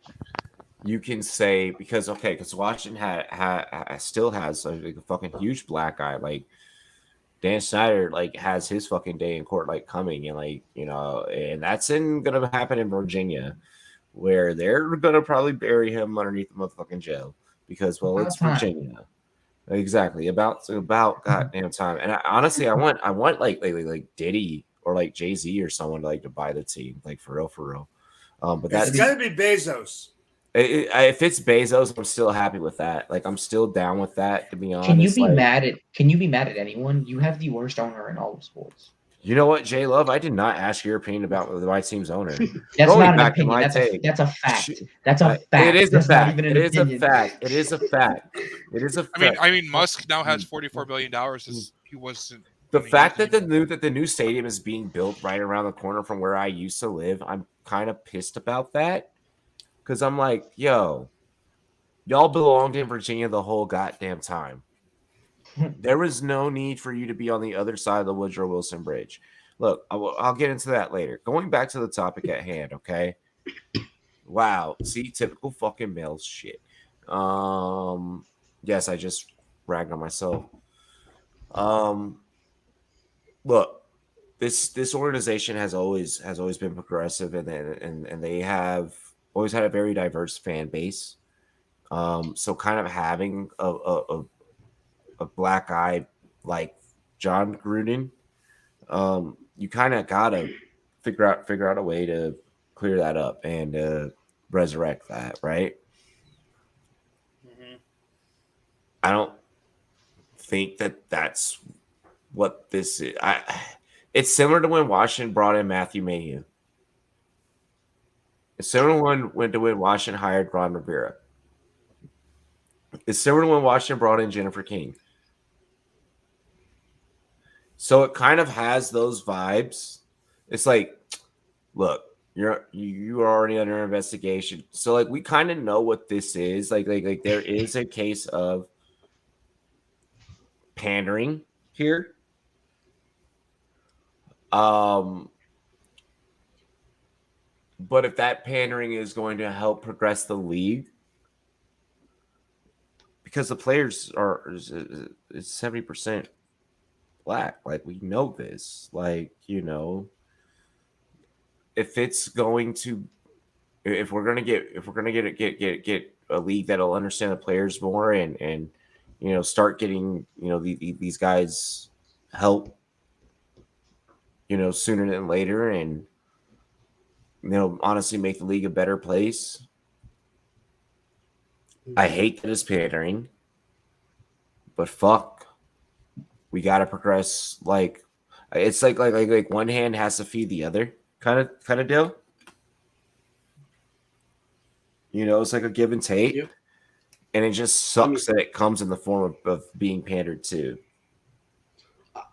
you can say because Washington still has a fucking huge black guy like Dan Snyder has his fucking day in court coming and and that's gonna happen in Virginia where they're gonna probably bury him underneath the motherfucking jail because it's Virginia. Exactly about goddamn time. And I want like Diddy or Jay-Z or someone to buy the team for real. But it's gotta be Bezos. If it's Bezos, I'm still happy with that. I'm still down with that. To be honest, Can you be mad at anyone? You have the worst owner in all of sports. You know what, J Love? I did not ask your opinion about my team's owner. That's not an opinion. That's a fact. That's a fact. It is a fact. It is a fact. It is a fact. It is a fact. I mean, Musk now has $44 billion. He wasn't. The fact that the new stadium is being built right around the corner from where I used to live, I'm kind of pissed about that. Because I'm like, yo, y'all belonged in Virginia the whole goddamn time. There was no need for you to be on the other side of the Woodrow Wilson Bridge. Look, I'll get into that later. Going back to the topic at hand, okay? Wow. See, typical fucking male shit. Yes, I just ragged on myself. Look, this organization has always been progressive and they have always had a very diverse fan base. So kind of having a black guy like John Gruden, you kind of gotta figure out a way to clear that up and resurrect that, right? Mm-hmm. I don't think that's what this is. It's similar to when Washington brought in Matthew Mayhew. It's similar to when Washington hired Ron Rivera. It's similar to when Washington brought in Jennifer King. So it kind of has those vibes. It's like, look, you are already under investigation. So we kind of know what this is. Like there is a case of pandering here. But if that pandering is going to help progress the league, because the players are 70% black. Like, we know this. Like, you know, if we're gonna get a league that'll understand the players more and you know, start getting, you know, these guys help, you know, sooner than later, and you know, honestly make the league a better place. I hate that it's pandering, but fuck, we gotta progress. Like, it's like one hand has to feed the other kind of deal. You know, it's like a give and take. Yep. And it just sucks that it comes in the form of being pandered to.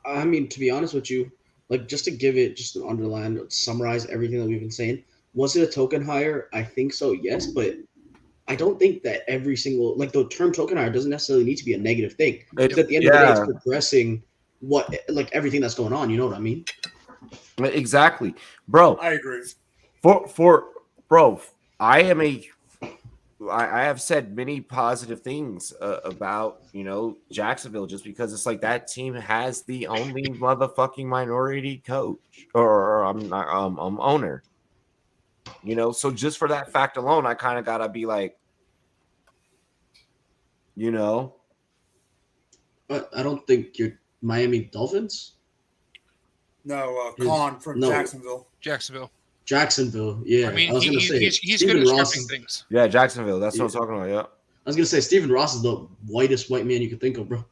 I mean, to be honest with you, like, just to give it just an underline, summarize everything that we've been saying. Was it a token hire? I think so, yes, but I don't think that every single, like, the term token hire doesn't necessarily need to be a negative thing. Because at the end of the day, it's progressing like everything that's going on. You know what I mean? Exactly, bro. I agree. Bro, I have said many positive things about, you know, Jacksonville, just because it's like that team has the only motherfucking minority coach or owner. You know, so just for that fact alone, I kind of gotta be like, you know. But I don't think you're Miami Dolphins. No, Khan from Jacksonville. Jacksonville, yeah. I mean, I was gonna say he's good at scripting things. Yeah, Jacksonville. That's what I'm talking about. Yeah. I was gonna say Stephen Ross is the whitest white man you could think of, bro.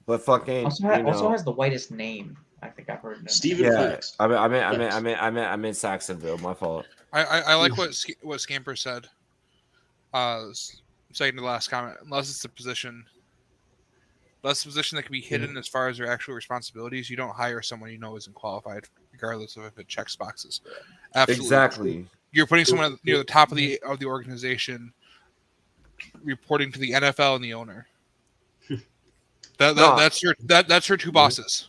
But fucking also has the whitest name. I think I've heard. Stephen Flex. I meant Saxonville. My fault. I like what Scamper said. Second to last comment. Unless it's a position that can be hidden as far as their actual responsibilities, you don't hire someone you know isn't qualified, regardless of if it checks boxes. Absolutely. Exactly. You're putting someone near the top of the organization, reporting to the NFL and the owner. That's your two bosses.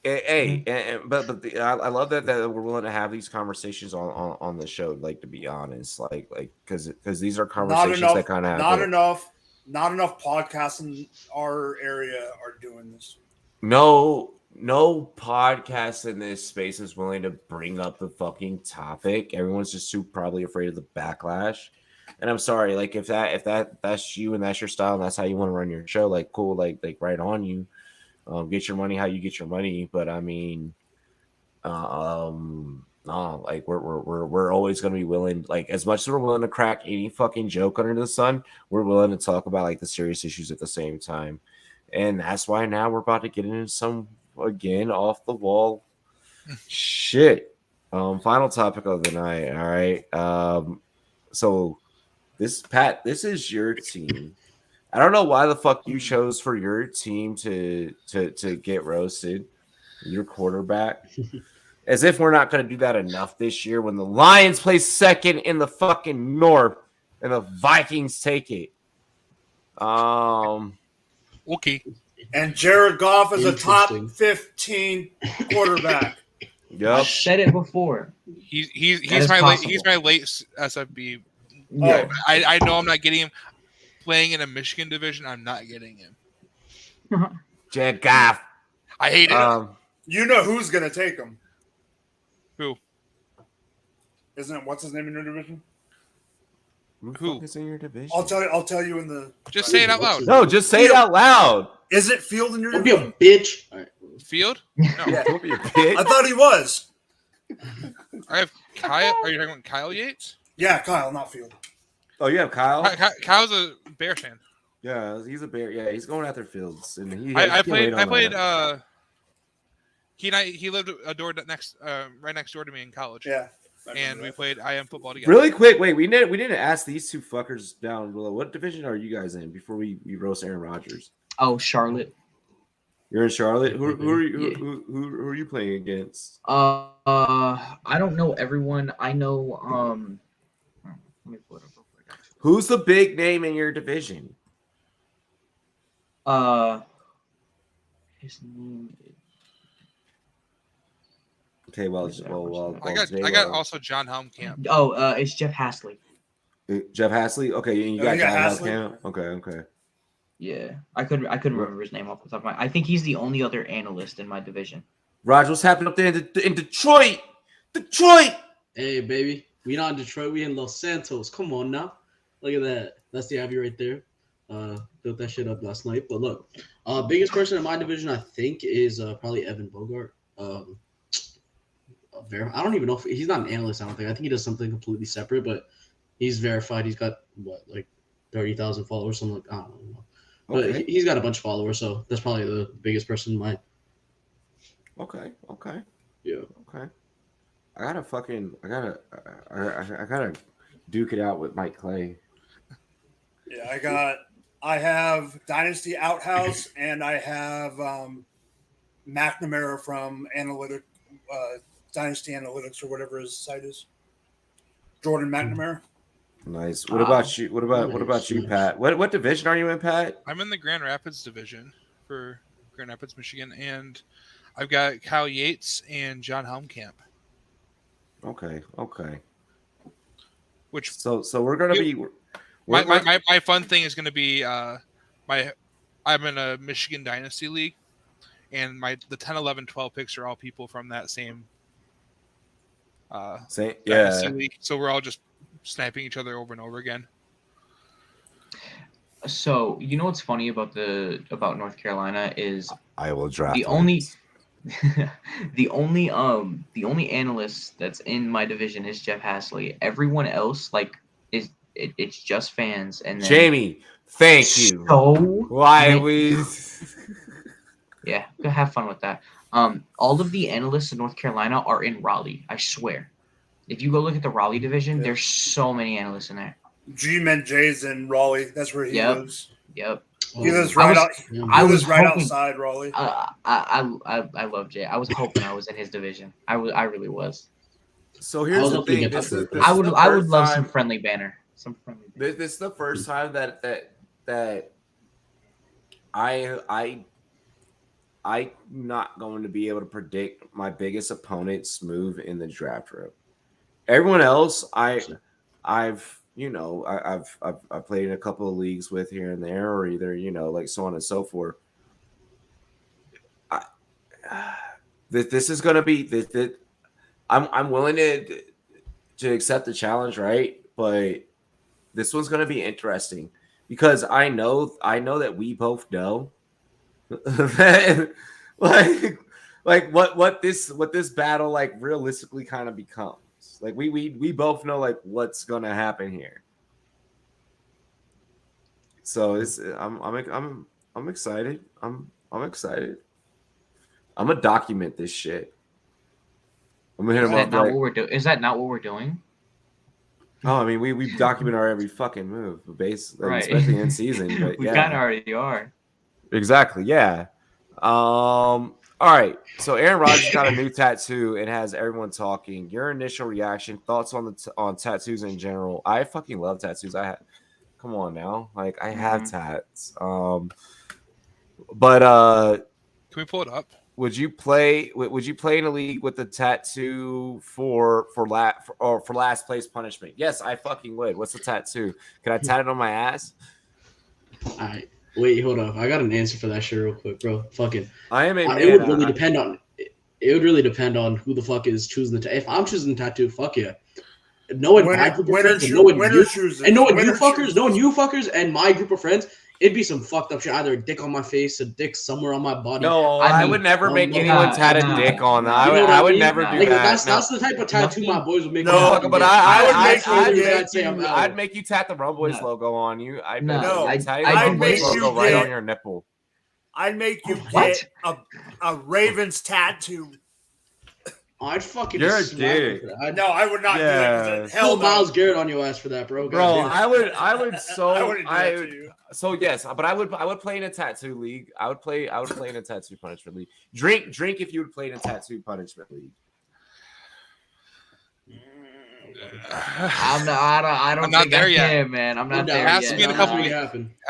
Hey, but I love that we're willing to have these conversations on the show. Like, to be honest, like because these are conversations that kind of happen. Not enough podcasts in our area are doing this. No podcast in this space is willing to bring up the fucking topic. Everyone's just probably afraid of the backlash. And I'm sorry, like if that's you and that's your style and that's how you want to run your show, like cool, like right on you. Get your money how you get your money, but I mean, no, like we're always gonna be willing. Like, as much as we're willing to crack any fucking joke under the sun, we're willing to talk about like the serious issues at the same time, and that's why now we're about to get into some again off the wall shit. Final topic of the night. All right. So this is your team. I don't know why the fuck you chose for your team to get roasted. Your quarterback. As if we're not going to do that enough this year when the Lions play second in the fucking North and the Vikings take it. Okay. And Jared Goff is a top 15 quarterback. Yep. I've said it before. He's my late SFB. Yeah. I know I'm not getting him playing in a Michigan division. I'm not getting him. Jared Goff. I hate it. You know who's going to take him? Who? Isn't it what's his name in your division? Who is in your division? I'll tell you in the. Just say it out loud. No, just say it out loud. Is it Field in your Don't division? be a bitch. All right. Field? No. Yeah. Don't be a bitch. I thought he was. I have Kyle. Are you talking about Kyle Yates? Yeah, Kyle, not Field. Oh, you have Kyle? Kyle's a Bear fan. Yeah, he's a Bear. Yeah, he's going after Fields. And I played. He lived right next door to me in college. Yeah. And we played IM football together. Really quick, wait, we didn't ask these two fuckers down below. What division are you guys in before we roast Aaron Rodgers? Oh, Charlotte. You're in Charlotte. Who are you playing against? I don't know everyone. I know. Let me pull it up real quick. Who's the big name in your division? His name is. Okay, well, I got also John Helmkamp. Oh, it's Jeff Hasley. Jeff Hasley. Okay, and you got John Cam. Okay. Yeah, I couldn't remember his name off the top of my. I think he's the only other analyst in my division. Raj, what's happening up there in Detroit? Detroit. Hey, baby, we not in Detroit. We in Los Santos. Come on now. Look at that. That's the Abbey right there. Built that shit up last night. But look, biggest person in my division, I think, is probably Evan Bogart. I don't even know if he's not an analyst. I don't think. I think he does something completely separate, but he's verified. He's got like 30,000 followers. Something like I don't know. But he's got a bunch of followers, so that's probably the biggest person in mine. Okay. Yeah. Okay. I gotta duke it out with Mike Clay. Yeah, I have Dynasty Outhouse and I have McNamara from Dynasty Analytics or whatever his site is. Jordan McNamara. Nice. What about you? What about you, Pat? What division are you in, Pat? I'm in the Grand Rapids division for Grand Rapids, Michigan, and I've got Kyle Yates and John Helmkamp. Okay. Which so we're gonna be. My fun thing is gonna be I'm in a Michigan Dynasty League, and the 10, 11, 12 picks are all people from that same Dynasty League. So we're all just sniping each other over and over again. So you know what's funny about North Carolina is I will draft the only analyst that's in my division is Jeff Hasley. Everyone else it's just fans. And then Jamie, thank you. So why we? Yeah, go have fun with that. All of the analysts in North Carolina are in Raleigh. I swear. If you go look at the Raleigh division, there's so many analysts in there. G-Man J's in Raleigh. That's where he lives. Yep. He lives right outside Raleigh. I love Jay. I was hoping I was in his division. I really was. So here's the thing. I would love some friendly banner. This is the first time that I'm not going to be able to predict my biggest opponent's move in the draft room. Everyone else, I've played in a couple of leagues with here and there, or either like so on and so forth. This is going to be this. I'm willing to accept the challenge, right? But this one's going to be interesting because I know that we both know that like what this battle like realistically kind of becomes. Like we both know like what's gonna happen here. So I'm excited. I'm excited. I'm gonna document this shit. I'm gonna hit him up. Is that not what we're doing? Oh, I mean, we document our every fucking move, basically, right. especially in season. But we kind of already are. Exactly. Yeah. All right. So Aaron Rodgers got a new tattoo and has everyone talking. Your initial reaction, thoughts on tattoos in general? I fucking love tattoos. Come on now, like I have tats. But can we pull it up? Would you play in a league with a tattoo for last place punishment? Yes, I fucking would. What's the tattoo? Can I tat it on my ass? All right. Wait, hold up. I got an answer for that shit real quick, bro. Fucking. I am a man. It would really depend on. It would really depend on who the fuck is choosing the. If I'm choosing the tattoo, fuck yeah. Knowing my group of friends, and knowing you fuckers, and my group of friends, it'd be some fucked up shit. Either a dick on my face, a dick somewhere on my body. No, I would never make anyone tat a dick on that. I would never do that. That's the type of tattoo my boys would make. No, but I'd make you tat the Rumboyz logo on you. I'd make you logo right on your nipple. I'd make you get a Ravens tattue. I'd fucking. You're a dick. No, I would not do it. Hell, Miles Garrett on your ass for that, bro. I would. So yes, but I would play in a tattoo league. I would play in a tattoo punishment league. Drink if you would play in a tattoo punishment league. I don't think there I yet, can, man. I'm not there Ask yet. me in a couple weeks.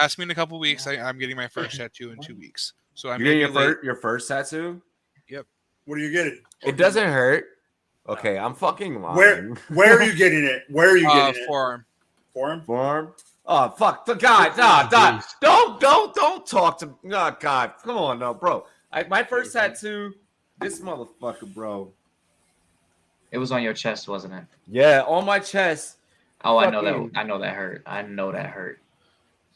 Ask me in a couple weeks. I'm getting my first tattoo in 2 weeks. So I'm getting your first tattoo. Yep. What are you getting? It doesn't hurt. Okay, I'm fucking lying. Where are you getting it? Where are you getting it? Forearm. Forearm? Oh fuck! God, nah, don't talk to. Oh God, come on, no, bro. My first tattoo, this motherfucker, bro. It was on your chest, wasn't it? Yeah, on my chest. Oh, I know that. I know that hurt.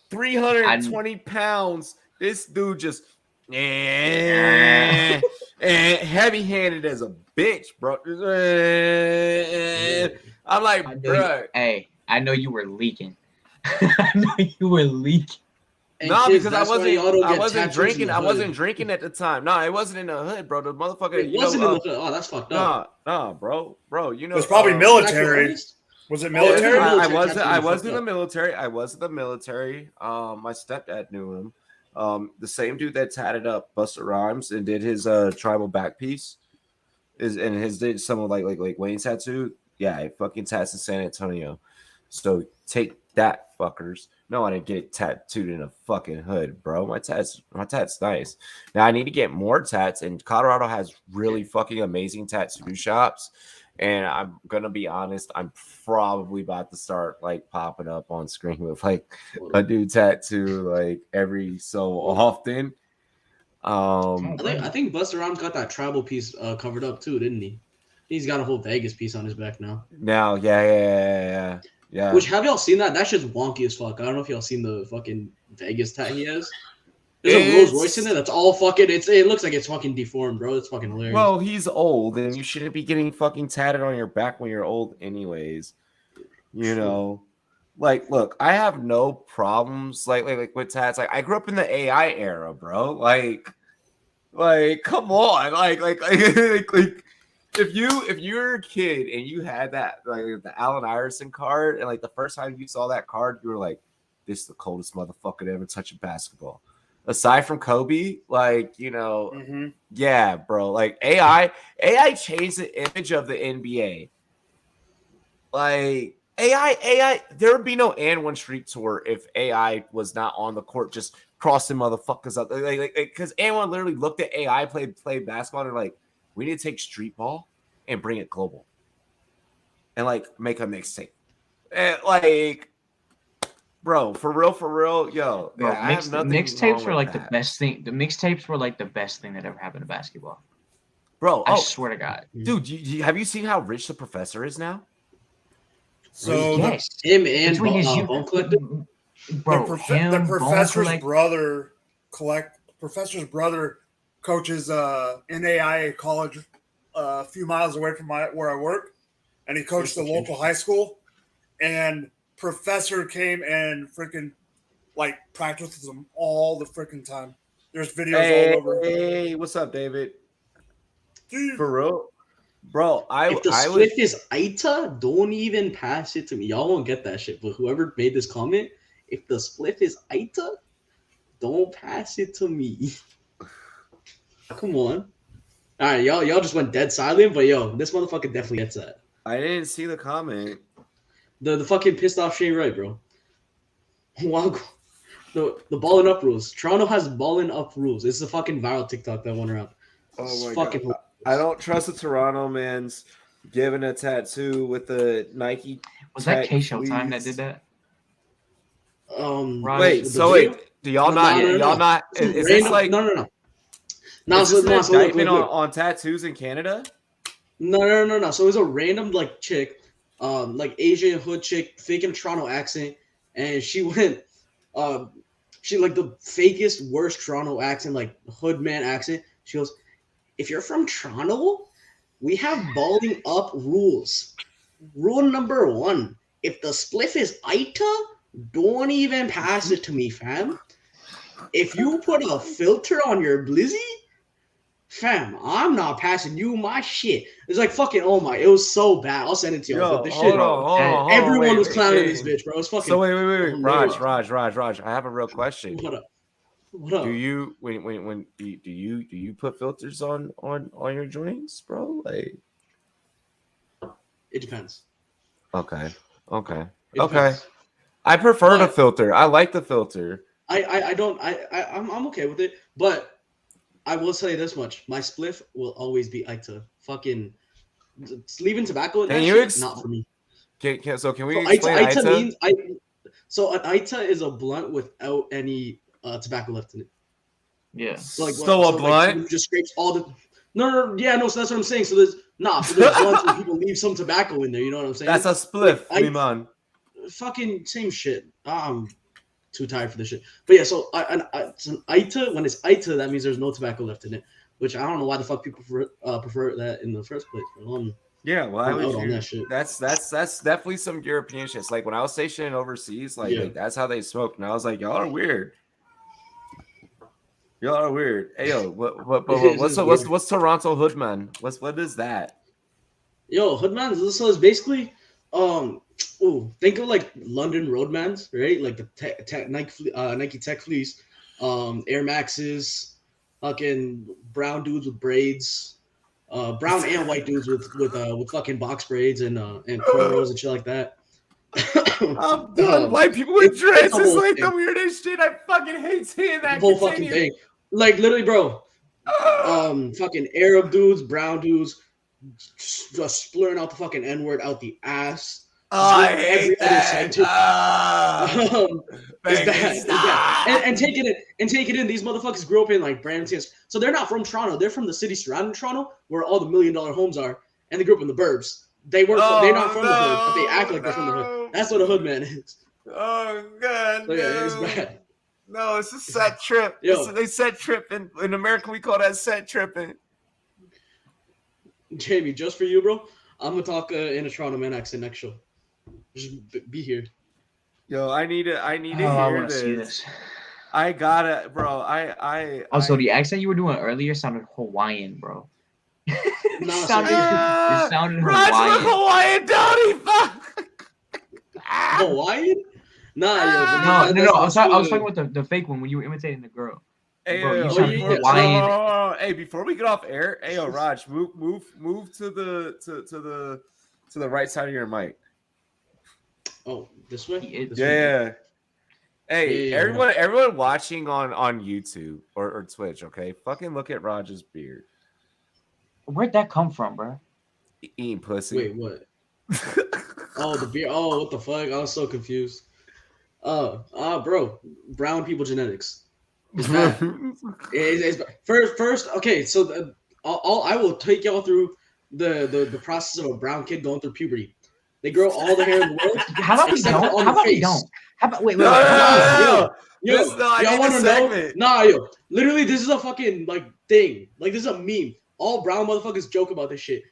320 pounds. This dude just and heavy-handed as a bitch, bro. I'm like, bro. Hey, I know you were leaking. I know you were leaking. No, because I wasn't drinking. I wasn't drinking at the time. No, it wasn't in the hood, bro. The motherfucker. It wasn't in the hood. Oh, that's fucked up. Nah, bro. You know, it was probably military. Was it military? I was in the military. I was in the military. My stepdad knew him. The same dude that tatted up Busta Rhymes and did his tribal back piece did some of like Wayne's tattoo. Yeah, I fucking tats in San Antonio. So take that, fuckers. No, I didn't get it tattooed in a fucking hood, bro. My tat's nice. Now I need to get more tats, and Colorado has really fucking amazing tattoo shops. And I'm gonna be honest, I'm probably about to start like popping up on screen with like a new tattoo like every so often. I think Busta Rhymes got that tribal piece covered up too, didn't he? He's got a whole Vegas piece on his back now. Now, yeah. Which, have y'all seen that? That shit's wonky as fuck. I don't know if y'all seen the fucking Vegas tat he has. There's a Rolls Royce in there that's all fucking. It looks like it's fucking deformed, bro. It's fucking hilarious. Well, he's old, and you shouldn't be getting fucking tatted on your back when you're old, anyways. You know, like, look, I have no problems like with tats. Like, I grew up in the AI era, bro. Like, come on, like. If you're a kid and you had that like the Allen Iverson card, and like the first time you saw that card, you were like, "This is the coldest motherfucker to ever touch a basketball." Aside from Kobe, like, you know, yeah, bro. Like AI changed the image of the NBA. Like AI, there would be no and one street tour if AI was not on the court just crossing motherfuckers up. Like because and one literally looked at AI play basketball and like, we need to take street ball and bring it global and like make a mixtape. And like, bro, for real, yo. Bro, I have nothing. Mixtapes were like the best thing. The mixtapes were like the best thing that ever happened to basketball. Bro, I swear to God. Dude, have you seen how rich the professor is now? So yes, him and Bone Collector. Bro, the professor's brother coaches NAIA college a few miles away from where I work, and he coached the local high school. And professor came and freaking like practiced with them all the freaking time. There's videos all over. Hey, what's up, David? Dude. For real, bro. If the split is Aita, don't even pass it to me. Y'all won't get that shit. But whoever made this comment, if the split is Aita, don't pass it to me. Come on. All right, y'all just went dead silent, but yo, this motherfucker definitely gets that. I didn't see the comment. The fucking pissed off Shane Wright, bro. Wow. The balling up rules. Toronto has balling up rules. It's a fucking viral TikTok that went around. Oh my God. I don't trust the Toronto man's giving a tattoo with the Nike. Was that K-Showtime that did that? Wait, so wait, do y'all not? Is this like no? No, so look, on tattoos in Canada? No. So it was a random like chick, like Asian hood chick, faking a Toronto accent, and she went, she like the fakest, worst Toronto accent, like hood man accent. She goes, "If you're from Toronto, we have balling up rules. Rule number 1: if the spliff is Aita, don't even pass it to me, fam. If you put a filter on your blizzy, fam, I'm not passing you my shit." It's like fucking, oh my, it was so bad. I'll send it to you. But this shit, everyone was clowning this bitch, bro. It was fucking. So wait, Raj. I have a real question. What up? Do you when do you put filters on your joints, bro? Like, it depends. Okay. I prefer the filter. I like the filter. I'm okay with it, but I will say this much: my spliff will always be Aita. Fucking leaving tobacco in that shit, not for me. Can we So explain Aita Aita? means so an Aita is a blunt without any tobacco left in it. Yeah. So like So a blunt? Like, just scrapes all the no, so that's what I'm saying. So there's blunts where people leave some tobacco in there. You know what I'm saying? That's a spliff, Like, man. Fucking same shit. I'm too tired for this shit. But yeah, so an Aita, when it's Aita, that means there's no tobacco left in it. Which I don't know why the fuck people prefer that in the first place. Yeah, well, I'm out on that shit. That's definitely some European shit. It's like when I was stationed overseas, like that's how they smoked, and I was like, y'all are weird. Y'all are weird. Hey yo, what's Toronto Hoodman? What is that? Yo, Hoodman. So it's basically think of like London Roadmans, right? Like the Nike Tech Fleece, Air Maxes, fucking brown dudes with braids, brown and white dudes with fucking box braids and cornrows and shit like that. I'm done. White people with dreads is like the weirdest shit. I fucking hate seeing that. The whole fucking thing. Like literally, bro. Fucking Arab dudes, brown dudes, just splurring out the fucking N-word out the ass. I hate that. It's bad. And take it in. These motherfuckers grew up in like Brampton, so they're not from Toronto. They're from the city surrounding Toronto, where all the $1 million homes are, and they grew up in the burbs. They're not from the hood, but they act like they're from the hood. That's what a hood man is. Oh god, so, yeah, it's bad. No, it's a set trip. They set tripping. In America, we call that set tripping. Jamie, just for you, bro, I'm gonna talk in a Toronto man accent next show. Just be here. Yo, I need to hear this. I gotta, bro. Also, the accent you were doing earlier sounded Hawaiian, bro. No, it sounded Hawaiian. Hawaiian, don't he? Fuck. Hawaiian? Nah, no. I was talking about the fake one when you were imitating the girl. Hey, bro, you sounded Hawaiian. Hey, before we get off air, hey, yo, Raj, move to the right side of your mic. Oh, this way? Yeah. Hey, everyone watching on YouTube or Twitch, okay? Fucking look at Raj's beard. Where'd that come from, bro? Eating pussy. Wait, what? Oh, the beard. Oh, what the fuck? I was so confused. Bro, brown people genetics. It's bad. It's bad. First, okay. So I will take y'all through the process of a brown kid going through puberty. They grow all the hair in the world. How about we don't? How about we don't? How about wait? Y'all want to know? Nah, yo. Literally, this is a fucking like thing. Like this is a meme. All brown motherfuckers joke about this shit.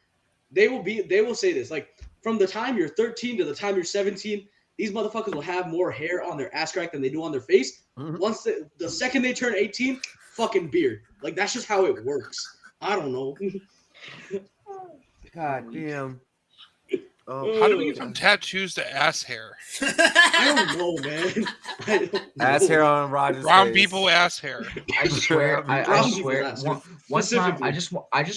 They will say this. Like from the time you're 13 to the time you're 17, these motherfuckers will have more hair on their ass crack than they do on their face. Mm-hmm. Once the second they turn 18, fucking beard. Like that's just how it works. I don't know. God damn. How do we get from tattoos to ass hair? I don't know, man. I don't know. Ass hair on Rogers. Brown people ass hair. I swear. I swear. One time, I just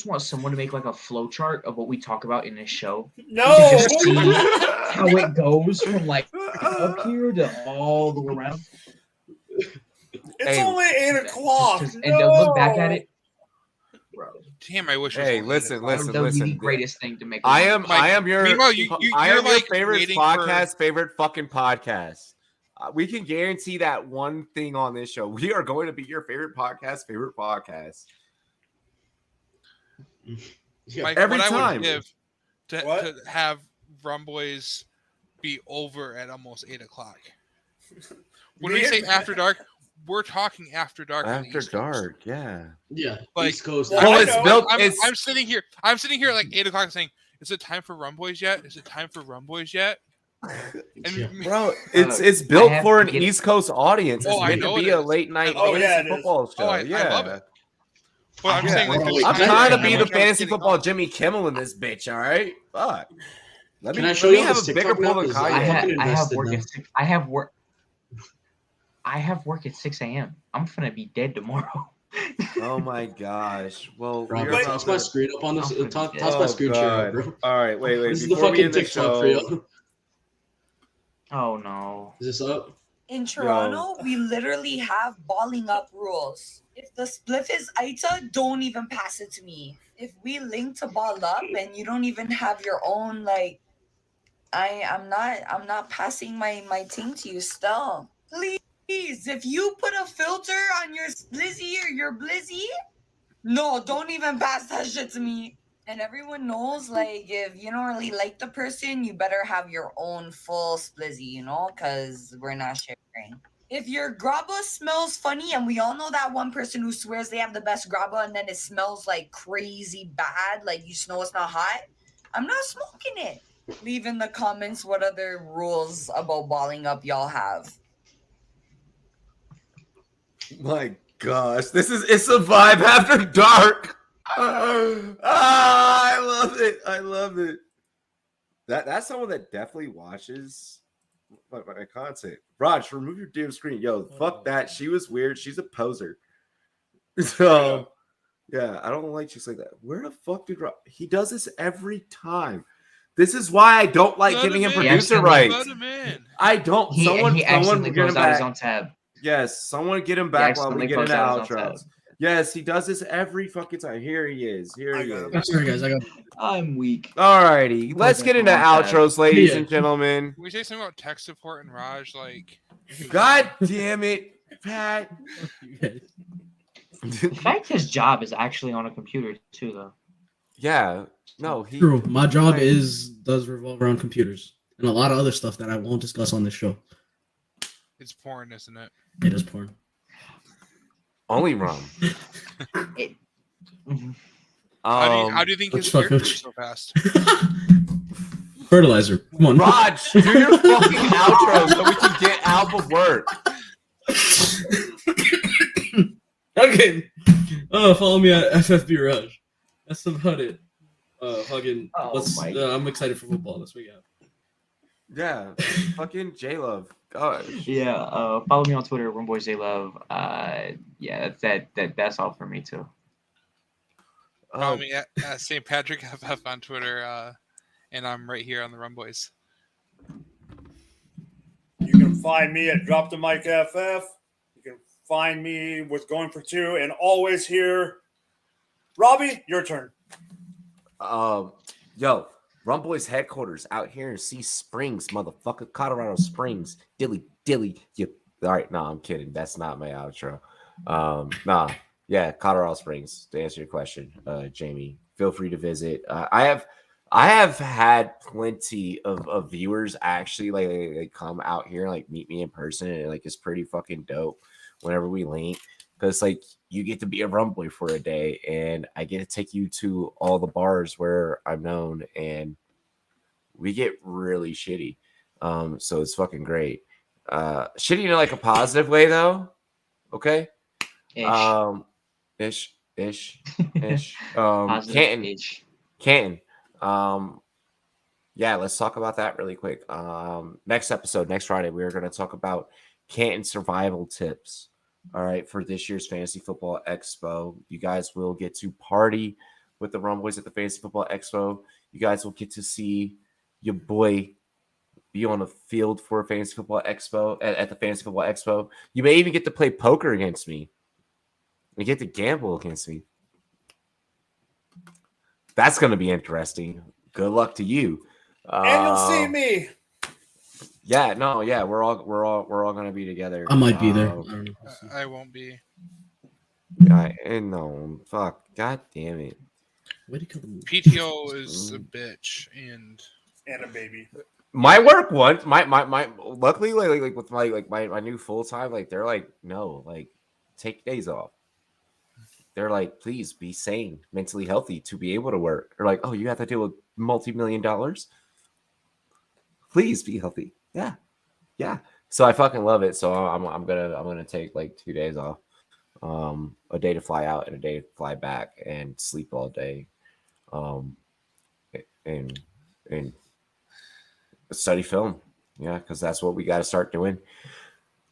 want someone to make like a flow chart of what we talk about in this show. No. To just see how it goes from like up here to all the way around. It's only 8 o'clock. And to look back at it. Bro. Damn, I wish. Hey, listen. That would be the greatest thing to make. I am your. Meanwhile, you're your like favorite podcast, favorite fucking podcast. We can guarantee that one thing on this show. We are going to be your favorite podcast, Mike, every what time. I would give to have Rumboyz be over at almost 8 o'clock. When we say after dark, we're talking after dark. After dark, yeah. Like, East Coast. It's built. I'm sitting here at like 8 o'clock saying, "Is it time for Rumboyz yet? Is it time for Rumboyz yet?" Bro, it's built for an East Coast audience. It's meant to be a late night fantasy football show. I love it. But I'm saying, I'm trying to be the fantasy football Jimmy Kimmel in this bitch. All right, fuck. Let me have a bigger pool than Kanye. I have work at 6 a.m. I'm gonna be dead tomorrow. Oh my gosh. Well, toss my screen up on this. Toss my screen share, bro. All right, wait. This is the fucking TikTok for you. Oh no. Is this up? In Toronto, we literally have balling up rules. If the spliff is Aita, don't even pass it to me. If we link to ball up and you don't even have your own like I'm not passing my team to you still. Please, if you put a filter on your Splizzy or your Blizzy, no, don't even pass that shit to me. And everyone knows, like, if you don't really like the person, you better have your own full Splizzy, you know, because we're not sharing. If your grabba smells funny, and we all know that one person who swears they have the best grabba, and then it smells like crazy bad, like you know it's not hot, I'm not smoking it. Leave in the comments what other rules about balling up y'all have. My gosh, it's a vibe after dark. I love it. I love it. That's someone that definitely watches my content. Raj, remove your damn screen. Yo, fuck that. She was weird. She's a poser. So yeah, I don't like chicks like that. Where the fuck did Raj? He does this every time. This is why I don't like giving him producer rights. I don't. Someone get him back. His own tab. Yes, someone get him back while we get into outros. Yes, he does this every fucking time. Here he is. Here he is. Sorry, guys. I'm weak. All righty, let's get into outros, ladies and gentlemen. Can we say something about tech support and Raj? Like, God damn it, Pat. The fact his job is actually on a computer too, though. Yeah, no, True. My job does revolve around computers and a lot of other stuff that I won't discuss on this show. it's porn, isn't it? It is porn. Only rum. How do you think his beard grew so fast? Fertilizer. Come on. Raj, do your fucking outro so we can get out of work. Okay. Follow me at FFB Raj. That's about it. I'm excited for football this weekend. Yeah, fucking J-Love. Gosh. Yeah, follow me on Twitter, Rumboyz Love. Yeah, that's all for me too. Follow me at St. Patrick FF on Twitter, and I'm right here on the Rumboyz. You can find me at Drop the Mic FF. You can find me with Going for Two, and always here. Robbie, your turn. Yo, Rumboyz headquarters out here in Sea Springs, motherfucker, Colorado Springs, dilly. You all right? No, I'm kidding. That's not my outro. Yeah, Colorado Springs. To answer your question, Jamie, feel free to visit. I have had plenty of viewers actually like come out here and like meet me in person, and like it's pretty fucking dope whenever we link. Because like you get to be a Rumboy for a day, and I get to take you to all the bars where I'm known, and we get really shitty. So it's fucking great. Shitty in like a positive way though. Okay. Ish. Canton. Yeah, let's talk about that really quick. Next episode, next Friday, we're going to talk about Canton survival tips. All right, for this year's Fantasy Football Expo. You guys will get to party with the Rumboyz at the Fantasy Football Expo. You guys will get to see your boy be on the field for a Fantasy Football Expo at the Fantasy Football Expo. You may even get to play poker against me. You get to gamble against me. That's going to be interesting. Good luck to you. And you'll see me. Yeah, no, yeah, we're all going to be together. I might be there. I won't be. No, fuck. God damn it. PTO is a bitch and a baby. My work once, my luckily like with my new full time, like they're like, no, like take days off. They're like, please be sane, mentally healthy to be able to work. They're like, oh, you have to deal with $multi-million. Please be healthy. Yeah. So I fucking love it. So I'm gonna take like 2 days off, a day to fly out and a day to fly back and sleep all day, and study film. Yeah, because that's what we got to start doing.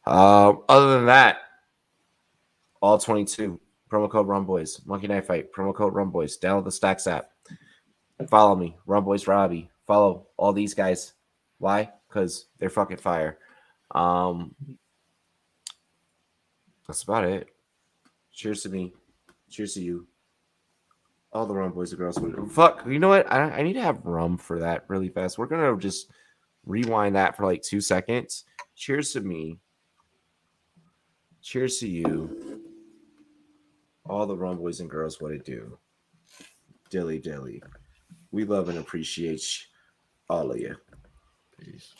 Other than that, all 22 promo code Rumboyz, Monkey Knife Fight, promo code Rumboyz. Download the Stacks app. Follow me, Rumboyz Robbie. Follow all these guys. Why? Because they're fucking fire. That's about it. Cheers to me. Cheers to you. All the Rumboyz, the girls. Fuck. You know what? I need to have rum for that really fast. We're gonna just rewind that for like 2 seconds. Cheers to me. Cheers to you. All the Rumboyz and girls, what it do. Dilly dilly. We love and appreciate all of you. Peace.